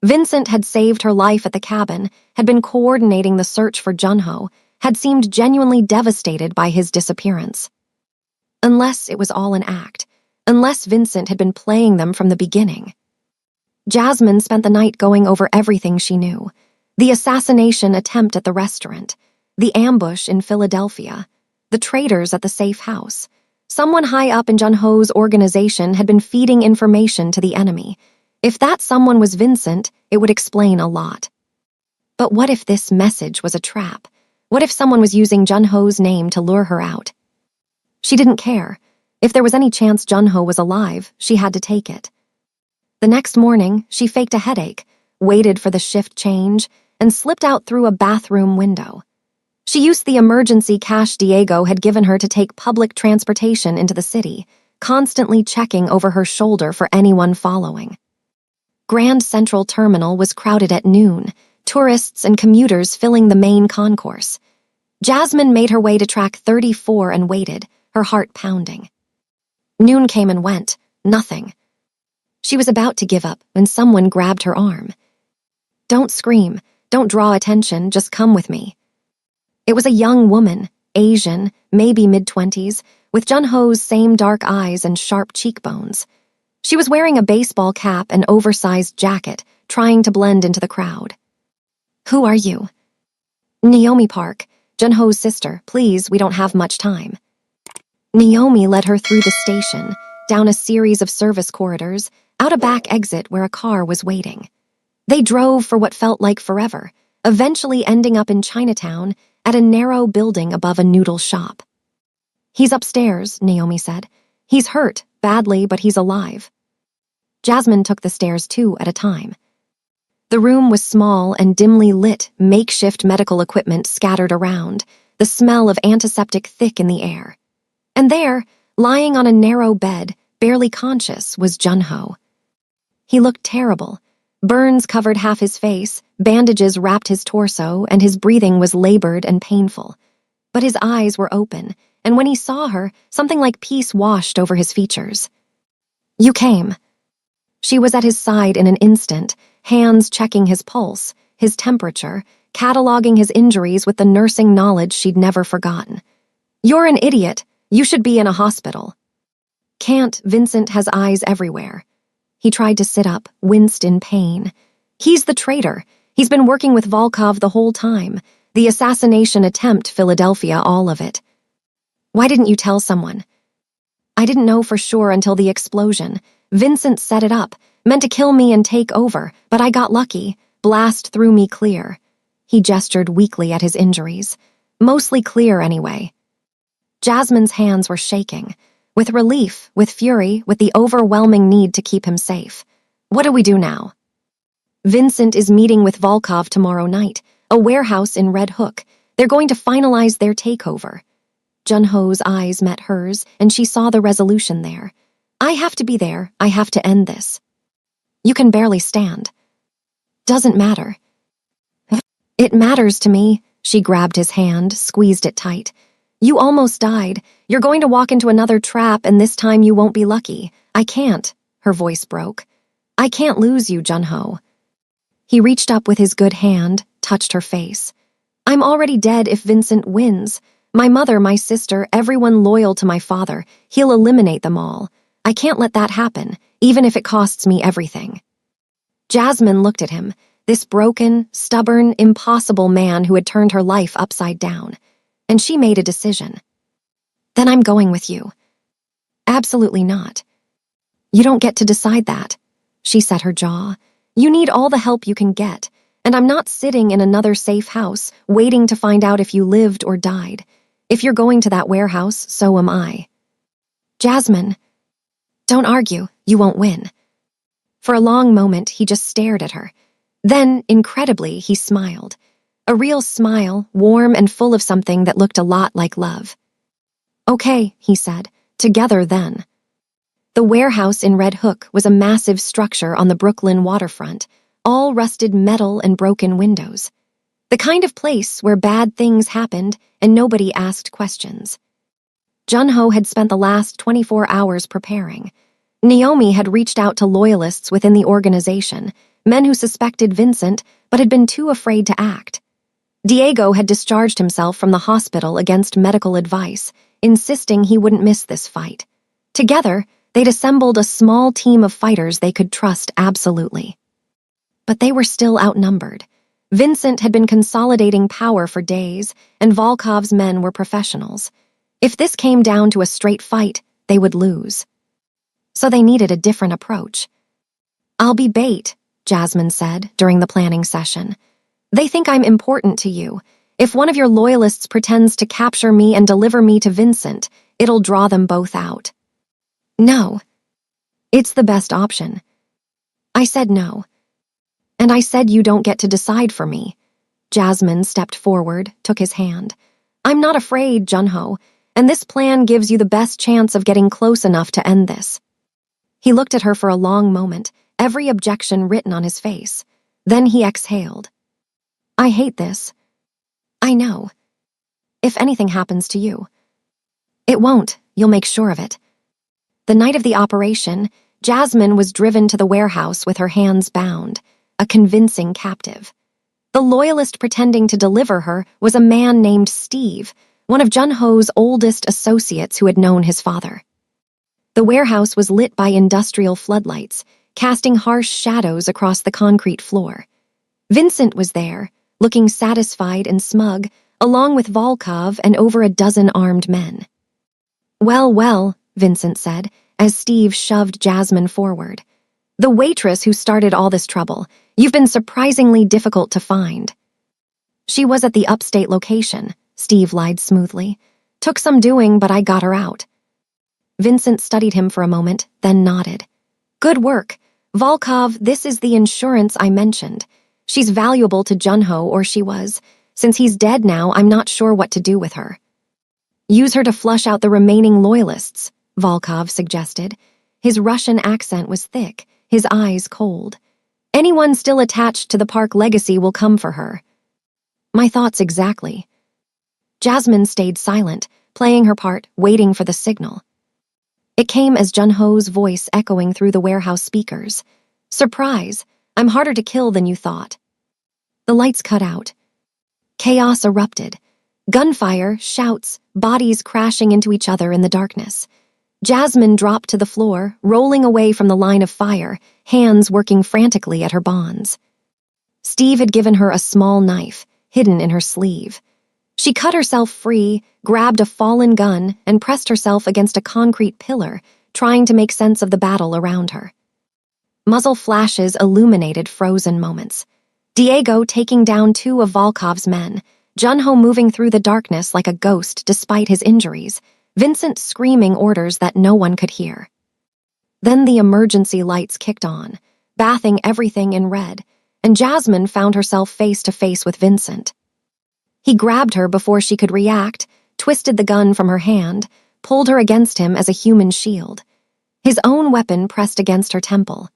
Vincent had saved her life at the cabin, had been coordinating the search for Junho, had seemed genuinely devastated by his disappearance. Unless it was all an act, unless Vincent had been playing them from the beginning. Jasmine spent the night going over everything she knew. The assassination attempt at the restaurant, the ambush in Philadelphia, the traitors at the safe house. Someone high up in Junho's organization had been feeding information to the enemy. If that someone was Vincent, it would explain a lot. But what if this message was a trap? What if someone was using Junho's name to lure her out? She didn't care. If there was any chance Junho was alive, she had to take it. The next morning, she faked a headache, waited for the shift change, and slipped out through a bathroom window. She used the emergency cash Diego had given her to take public transportation into the city, constantly checking over her shoulder for anyone following. Grand Central Terminal was crowded at noon, tourists and commuters filling the main concourse. Jasmine made her way to track 34 and waited, her heart pounding. Noon came and went, nothing. She was about to give up when someone grabbed her arm. Don't scream, don't draw attention, just come with me. It was a young woman, Asian, maybe mid-20s, with Junho's same dark eyes and sharp cheekbones. She was wearing a baseball cap and oversized jacket, trying to blend into the crowd. Who are you? Naomi Park, Junho's sister. Please, we don't have much time. Naomi led her through the station, down a series of service corridors, out a back exit where a car was waiting. They drove for what felt like forever, eventually ending up in Chinatown at a narrow building above a noodle shop. He's upstairs, Naomi said. He's hurt, badly, but he's alive. Jasmine took the stairs 2 at a time. The room was small and dimly lit, makeshift medical equipment scattered around, the smell of antiseptic thick in the air. And there, lying on a narrow bed, barely conscious, was Junho. He looked terrible. Burns covered half his face, bandages wrapped his torso, and his breathing was labored and painful. But his eyes were open, and when he saw her, something like peace washed over his features. You came. She was at his side in an instant, hands checking his pulse, his temperature, cataloging his injuries with the nursing knowledge she'd never forgotten. You're an idiot. You should be in a hospital. Can't, Vincent has eyes everywhere. He tried to sit up, winced in pain. He's the traitor. He's been working with Volkov the whole time. The assassination attempt, Philadelphia, all of it. Why didn't you tell someone? I didn't know for sure until the explosion. Vincent set it up, meant to kill me and take over, but I got lucky. Blast threw me clear. He gestured weakly at his injuries. Mostly clear, anyway. Jasmine's hands were shaking. With relief, with fury, with the overwhelming need to keep him safe. What do we do now? Vincent is meeting with Volkov tomorrow night, a warehouse in Red Hook. They're going to finalize their takeover. Junho's eyes met hers, and she saw the resolution there. I have to be there. I have to end this. You can barely stand. Doesn't matter. It matters to me. She grabbed his hand, squeezed it tight. You almost died. You're going to walk into another trap, and this time you won't be lucky. I can't. Her voice broke. I can't lose you, Junho. He reached up with his good hand, touched her face. I'm already dead if Vincent wins. My mother, my sister, everyone loyal to my father. He'll eliminate them all. I can't let that happen, even if it costs me everything. Jasmine looked at him, this broken, stubborn, impossible man who had turned her life upside down, and she made a decision. Then I'm going with you. Absolutely not. You don't get to decide that. She set her jaw. You need all the help you can get, and I'm not sitting in another safe house waiting to find out if you lived or died. If you're going to that warehouse, so am I. Jasmine, don't argue, you won't win. For a long moment, he just stared at her. Then, incredibly, he smiled. A real smile, warm and full of something that looked a lot like love. Okay, he said, together then. The warehouse in Red Hook was a massive structure on the Brooklyn waterfront, all rusted metal and broken windows. The kind of place where bad things happened and nobody asked questions. Junho had spent the last 24 hours preparing. Naomi had reached out to loyalists within the organization, men who suspected Vincent but had been too afraid to act. Diego had discharged himself from the hospital against medical advice, insisting he wouldn't miss this fight. Together, they'd assembled a small team of fighters they could trust absolutely. But they were still outnumbered. Vincent had been consolidating power for days, and Volkov's men were professionals. If this came down to a straight fight, they would lose. So they needed a different approach. I'll be bait, Jasmine said during the planning session. They think I'm important to you. If one of your loyalists pretends to capture me and deliver me to Vincent, it'll draw them both out. No. It's the best option. I said no. And I said you don't get to decide for me. Jasmine stepped forward, took his hand. I'm not afraid, Junho, and this plan gives you the best chance of getting close enough to end this. He looked at her for a long moment, every objection written on his face. Then he exhaled. I hate this. I know. If anything happens to you. It won't, you'll make sure of it. The night of the operation, Jasmine was driven to the warehouse with her hands bound, a convincing captive. The loyalist pretending to deliver her was a man named Steve, one of Junho's oldest associates who had known his father. The warehouse was lit by industrial floodlights, casting harsh shadows across the concrete floor. Vincent was there, looking satisfied and smug, along with Volkov and over a dozen armed men. Well, well, Vincent said, as Steve shoved Jasmine forward. The waitress who started all this trouble. You've been surprisingly difficult to find. She was at the upstate location, Steve lied smoothly. Took some doing, but I got her out. Vincent studied him for a moment, then nodded. Good work. Volkov, this is the insurance I mentioned. She's valuable to Junho, or she was. Since he's dead now, I'm not sure what to do with her. Use her to flush out the remaining loyalists, Volkov suggested. His Russian accent was thick, his eyes cold. Anyone still attached to the Park legacy will come for her. My thoughts exactly. Jasmine stayed silent, playing her part, waiting for the signal. It came as Junho's voice echoing through the warehouse speakers. Surprise, I'm harder to kill than you thought. The lights cut out. Chaos erupted. Gunfire, shouts, bodies crashing into each other in the darkness. Jasmine dropped to the floor, rolling away from the line of fire, hands working frantically at her bonds. Steve had given her a small knife, hidden in her sleeve. She cut herself free, grabbed a fallen gun, and pressed herself against a concrete pillar, trying to make sense of the battle around her. Muzzle flashes illuminated frozen moments. Diego taking down two of Volkov's men, Junho moving through the darkness like a ghost despite his injuries, Vincent screaming orders that no one could hear. Then the emergency lights kicked on, bathing everything in red, and Jasmine found herself face to face with Vincent. He grabbed her before she could react, twisted the gun from her hand, pulled her against him as a human shield. His own weapon pressed against her temple.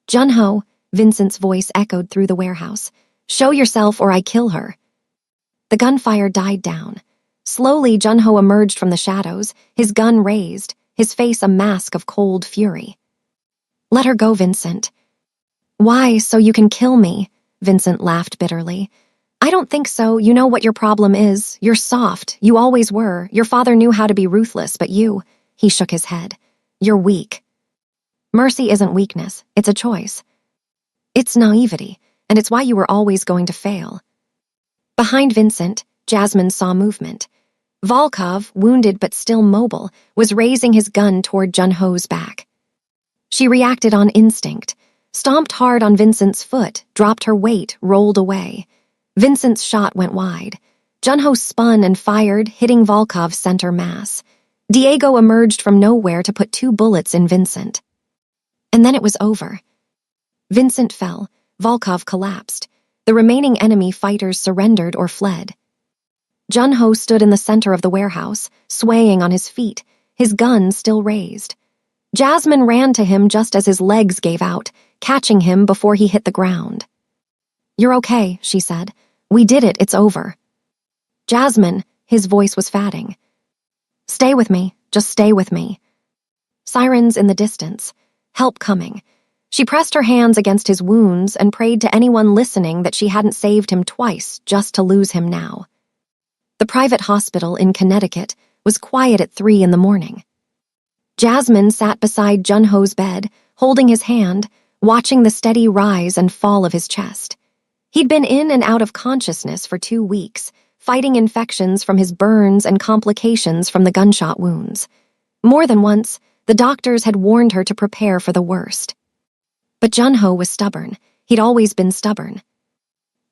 Junho, Vincent's voice echoed through the warehouse. "Show yourself or I kill her." The gunfire died down. Slowly, Junho emerged from the shadows, his gun raised, his face a mask of cold fury. "Let her go, Vincent." "Why, so you can kill me?" Vincent laughed bitterly. "I don't think so. You know what your problem is. You're soft. You always were. Your father knew how to be ruthless, but you—" He shook his head. "You're weak." "Mercy isn't weakness. It's a choice. It's naivety, and it's why you were always going to fail." Behind Vincent, Jasmine saw movement. Volkov, wounded but still mobile, was raising his gun toward Junho's back. She reacted on instinct, stomped hard on Vincent's foot, dropped her weight, rolled away. Vincent's shot went wide. Junho spun and fired, hitting Volkov's center mass. Diego emerged from nowhere to put 2 bullets in Vincent. And then it was over. Vincent fell. Volkov collapsed. The remaining enemy fighters surrendered or fled. Junho stood in the center of the warehouse, swaying on his feet, his gun still raised. Jasmine ran to him just as his legs gave out, catching him before he hit the ground. "You're okay," she said. "We did it, it's over." "Jasmine," his voice was fatting. "Stay with me, just stay with me." Sirens in the distance. Help coming. She pressed her hands against his wounds and prayed to anyone listening that she hadn't saved him twice just to lose him now. The private hospital in Connecticut was quiet at 3 in the morning. Jasmine sat beside Junho's bed, holding his hand, watching the steady rise and fall of his chest. He'd been in and out of consciousness for 2 weeks, fighting infections from his burns and complications from the gunshot wounds. More than once, the doctors had warned her to prepare for the worst. But Junho was stubborn. He'd always been stubborn.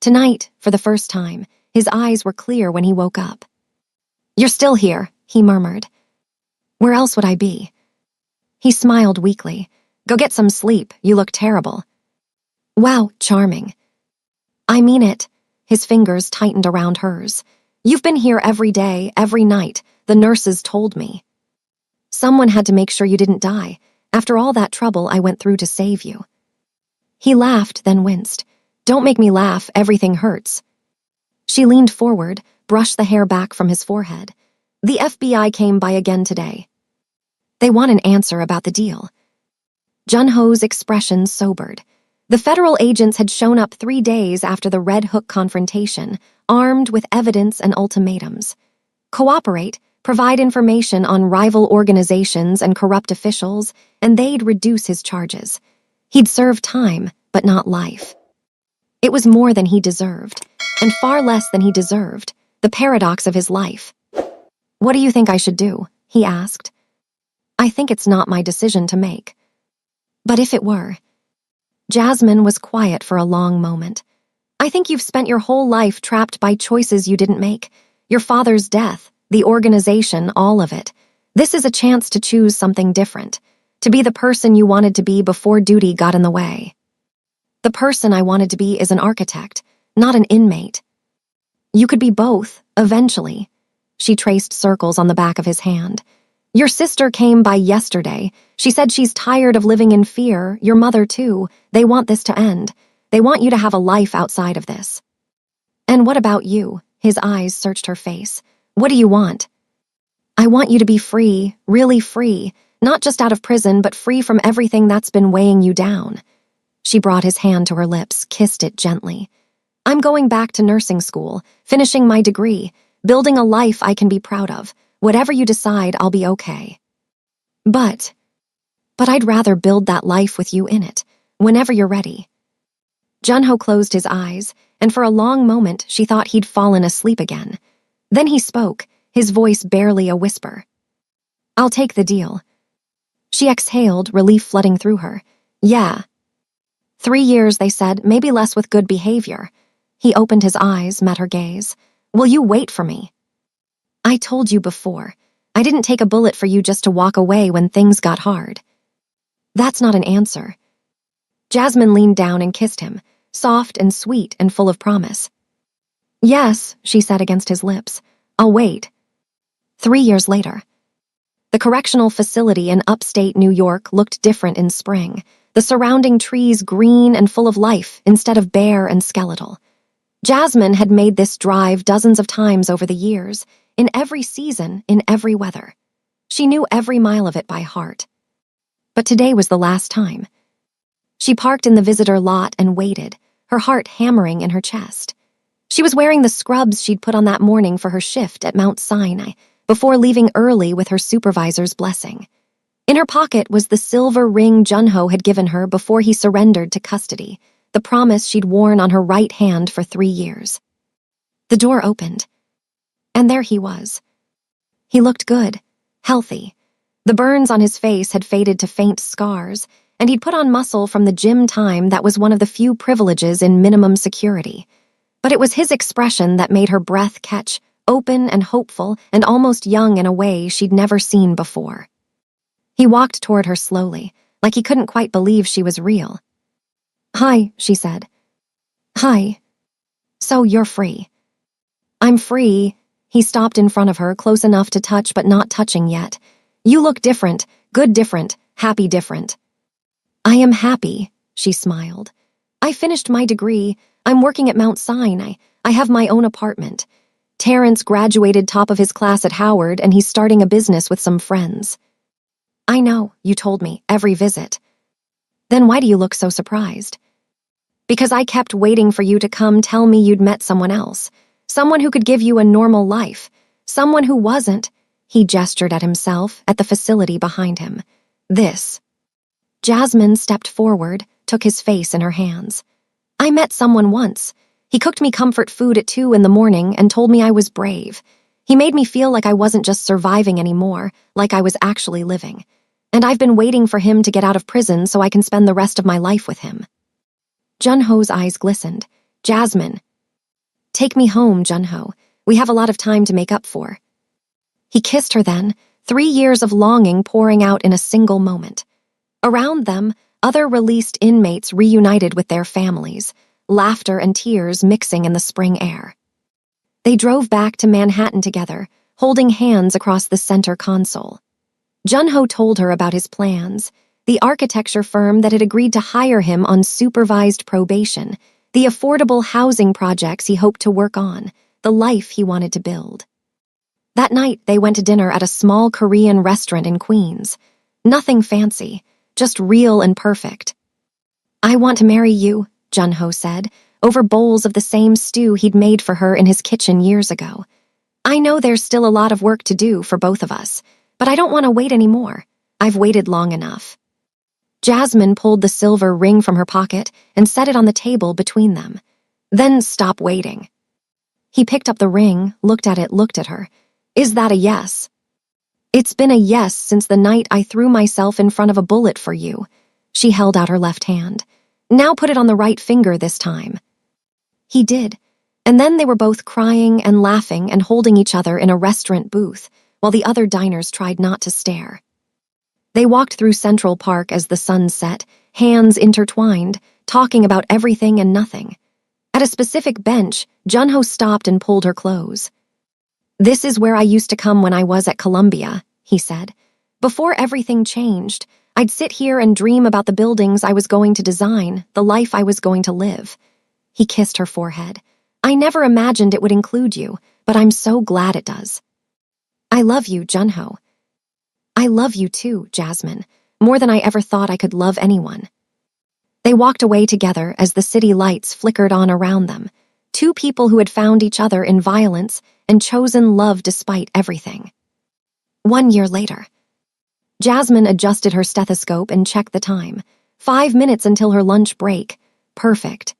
Tonight, for the first time, his eyes were clear when he woke up. "You're still here," he murmured. "Where else would I be?" He smiled weakly. "Go get some sleep. You look terrible." "Wow, charming." "I mean it." His fingers tightened around hers. "You've been here every day, every night. The nurses told me. Someone had to make sure you didn't die. After all that trouble I went through to save you." He laughed, then winced. "Don't make me laugh. Everything hurts." She leaned forward, brushed the hair back from his forehead. "The FBI came by again today. They want an answer about the deal." Junho's expression sobered. The federal agents had shown up 3 days after the Red Hook confrontation, armed with evidence and ultimatums. Cooperate, provide information on rival organizations and corrupt officials, and they'd reduce his charges. He'd serve time, but not life. It was more than he deserved, and far less than he deserved, the paradox of his life. "What do you think I should do?" he asked. "I think it's not my decision to make." "But if it were?" Jasmine was quiet for a long moment. "I think you've spent your whole life trapped by choices you didn't make. Your father's death, the organization, all of it. This is a chance to choose something different, to be the person you wanted to be before duty got in the way." "The person I wanted to be is an architect, not an inmate." "You could be both, eventually." She traced circles on the back of his hand. "Your sister came by yesterday. She said she's tired of living in fear, your mother too. They want this to end. They want you to have a life outside of this." "And what about you?" His eyes searched her face. "What do you want?" "I want you to be free, really free, not just out of prison, but free from everything that's been weighing you down." She brought his hand to her lips, kissed it gently. "I'm going back to nursing school, finishing my degree, building a life I can be proud of. Whatever you decide, I'll be okay. But I'd rather build that life with you in it, whenever you're ready." Junho closed his eyes, and for a long moment she thought he'd fallen asleep again. Then he spoke, his voice barely a whisper. "I'll take the deal." She exhaled, relief flooding through her. "Yeah." 3 years, they said, maybe less with good behavior. He opened his eyes, met her gaze. "Will you wait for me?" "I told you before. I didn't take a bullet for you just to walk away when things got hard." "That's not an answer." Jasmine leaned down and kissed him, soft and sweet and full of promise. "Yes," she said against his lips. "I'll wait." 3 years later. The correctional facility in upstate New York looked different in spring. the surrounding trees green and full of life instead of bare and skeletal. Jasmine had made this drive dozens of times over the years, in every season, in every weather. She knew every mile of it by heart. But today was the last time. She parked in the visitor lot and waited, her heart hammering in her chest. She was wearing the scrubs she'd put on that morning for her shift at Mount Sinai, before leaving early with her supervisor's blessing. In her pocket was the silver ring Junho had given her before he surrendered to custody, the promise she'd worn on her right hand for 3 years. The door opened, and there he was. He looked good, healthy. The burns on his face had faded to faint scars, and he'd put on muscle from the gym time that was one of the few privileges in minimum security. But it was his expression that made her breath catch, open and hopeful and almost young in a way she'd never seen before. He walked toward her slowly, like he couldn't quite believe she was real. "Hi," she said. "Hi. So you're free." "I'm free." He stopped in front of her, close enough to touch but not touching yet. "You look different, good different, happy different." "I am happy," she smiled. "I finished my degree. I'm working at Mount Sinai. I have my own apartment. Terrence graduated top of his class at Howard, and he's starting a business with some friends." "I know, you told me, every visit." "Then why do you look so surprised?" "Because I kept waiting for you to come tell me you'd met someone else. Someone who could give you a normal life. Someone who wasn't." He gestured at himself, at the facility behind him. "This." Jasmine stepped forward, took his face in her hands. "I met someone once. He cooked me comfort food at 2 in the morning and told me I was brave. He made me feel like I wasn't just surviving anymore, like I was actually living. And I've been waiting for him to get out of prison so I can spend the rest of my life with him." Junho's eyes glistened. "Jasmine." "Take me home, Junho. We have a lot of time to make up for." He kissed her then, 3 years of longing pouring out in a single moment. Around them, other released inmates reunited with their families, laughter and tears mixing in the spring air. They drove back to Manhattan together, holding hands across the center console. Junho told her about his plans, the architecture firm that had agreed to hire him on supervised probation, the affordable housing projects he hoped to work on, the life he wanted to build. That night, they went to dinner at a small Korean restaurant in Queens. Nothing fancy, just real and perfect. "I want to marry you," Junho said, over bowls of the same stew he'd made for her in his kitchen years ago. "I know there's still a lot of work to do for both of us, but I don't want to wait anymore. I've waited long enough." Jasmine pulled the silver ring from her pocket and set it on the table between them. "Then stop waiting." He picked up the ring, looked at her. "Is that a yes?" "It's been a yes since the night I threw myself in front of a bullet for you." She held out her left hand. "Now put it on the right finger this time." He did, and then they were both crying and laughing and holding each other in a restaurant booth, while the other diners tried not to stare. They walked through Central Park as the sun set, hands intertwined, talking about everything and nothing. At a specific bench, Junho stopped and pulled her close. "This is where I used to come when I was at Columbia," he said. "Before everything changed, I'd sit here and dream about the buildings I was going to design, the life I was going to live." He kissed her forehead. "I never imagined it would include you, but I'm so glad it does." "I love you, Junho." "I love you too, Jasmine, more than I ever thought I could love anyone." They walked away together as the city lights flickered on around them, two people who had found each other in violence and chosen love despite everything. 1 year later. Jasmine adjusted her stethoscope and checked the time. 5 minutes until her lunch break. Perfect.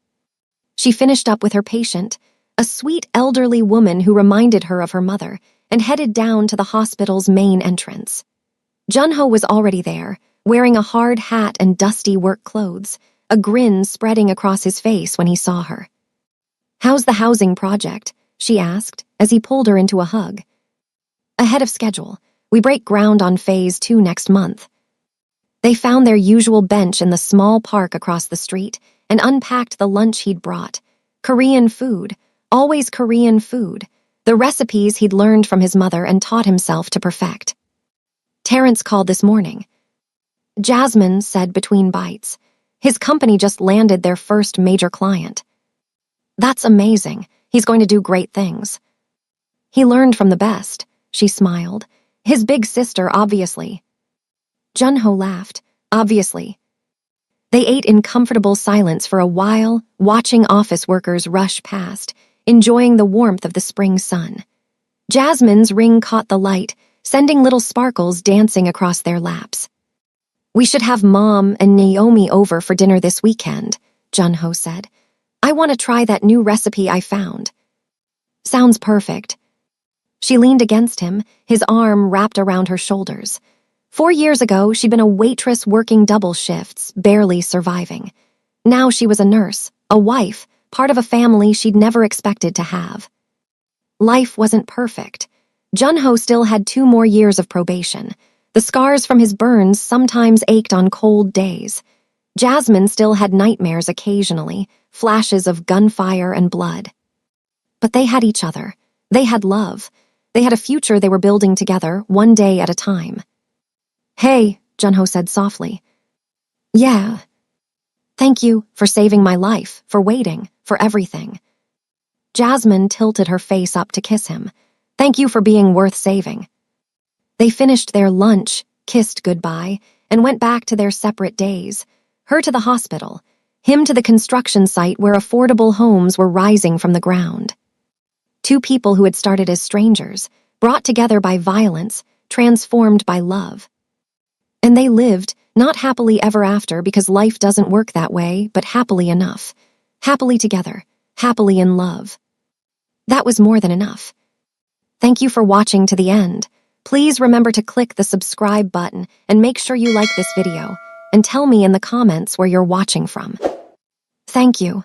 She finished up with her patient, a sweet elderly woman who reminded her of her mother, and headed down to the hospital's main entrance. Junho was already there, wearing a hard hat and dusty work clothes, a grin spreading across his face when he saw her. "How's the housing project?" she asked, as he pulled her into a hug. "Ahead of schedule. We break ground on Phase 2 next month." They found their usual bench in the small park across the street and unpacked the lunch he'd brought. Korean food, always Korean food, the recipes he'd learned from his mother and taught himself to perfect. "Terrence called this morning." Jasmine said between bites. His company just landed their first major client. That's amazing. He's going to do great things. He learned from the best, she smiled. His big sister, obviously. Junho laughed. Obviously. They ate in comfortable silence for a while, watching office workers rush past, enjoying the warmth of the spring sun. Jasmine's ring caught the light, sending little sparkles dancing across their laps. We should have Mom and Naomi over for dinner this weekend, Junho said. I want to try that new recipe I found. Sounds perfect. She leaned against him, his arm wrapped around her shoulders. 4 years ago, she'd been a waitress working double shifts, barely surviving. Now she was a nurse, a wife, part of a family she'd never expected to have. Life wasn't perfect. Junho still had 2 more years of probation. The scars from his burns sometimes ached on cold days. Jasmine still had nightmares occasionally, flashes of gunfire and blood. But they had each other. They had love. They had a future they were building together, one day at a time. Hey, Junho said softly. Yeah. Thank you for saving my life, for waiting, for everything. Jasmine tilted her face up to kiss him. Thank you for being worth saving. They finished their lunch, kissed goodbye, and went back to their separate days. Her to the hospital, him to the construction site where affordable homes were rising from the ground. 2 people who had started as strangers, brought together by violence, transformed by love. And they lived, not happily ever after because life doesn't work that way, but happily enough. Happily together, happily in love. That was more than enough. Thank you for watching to the end. Please remember to click the subscribe button and make sure you like this video, and tell me in the comments where you're watching from. Thank you.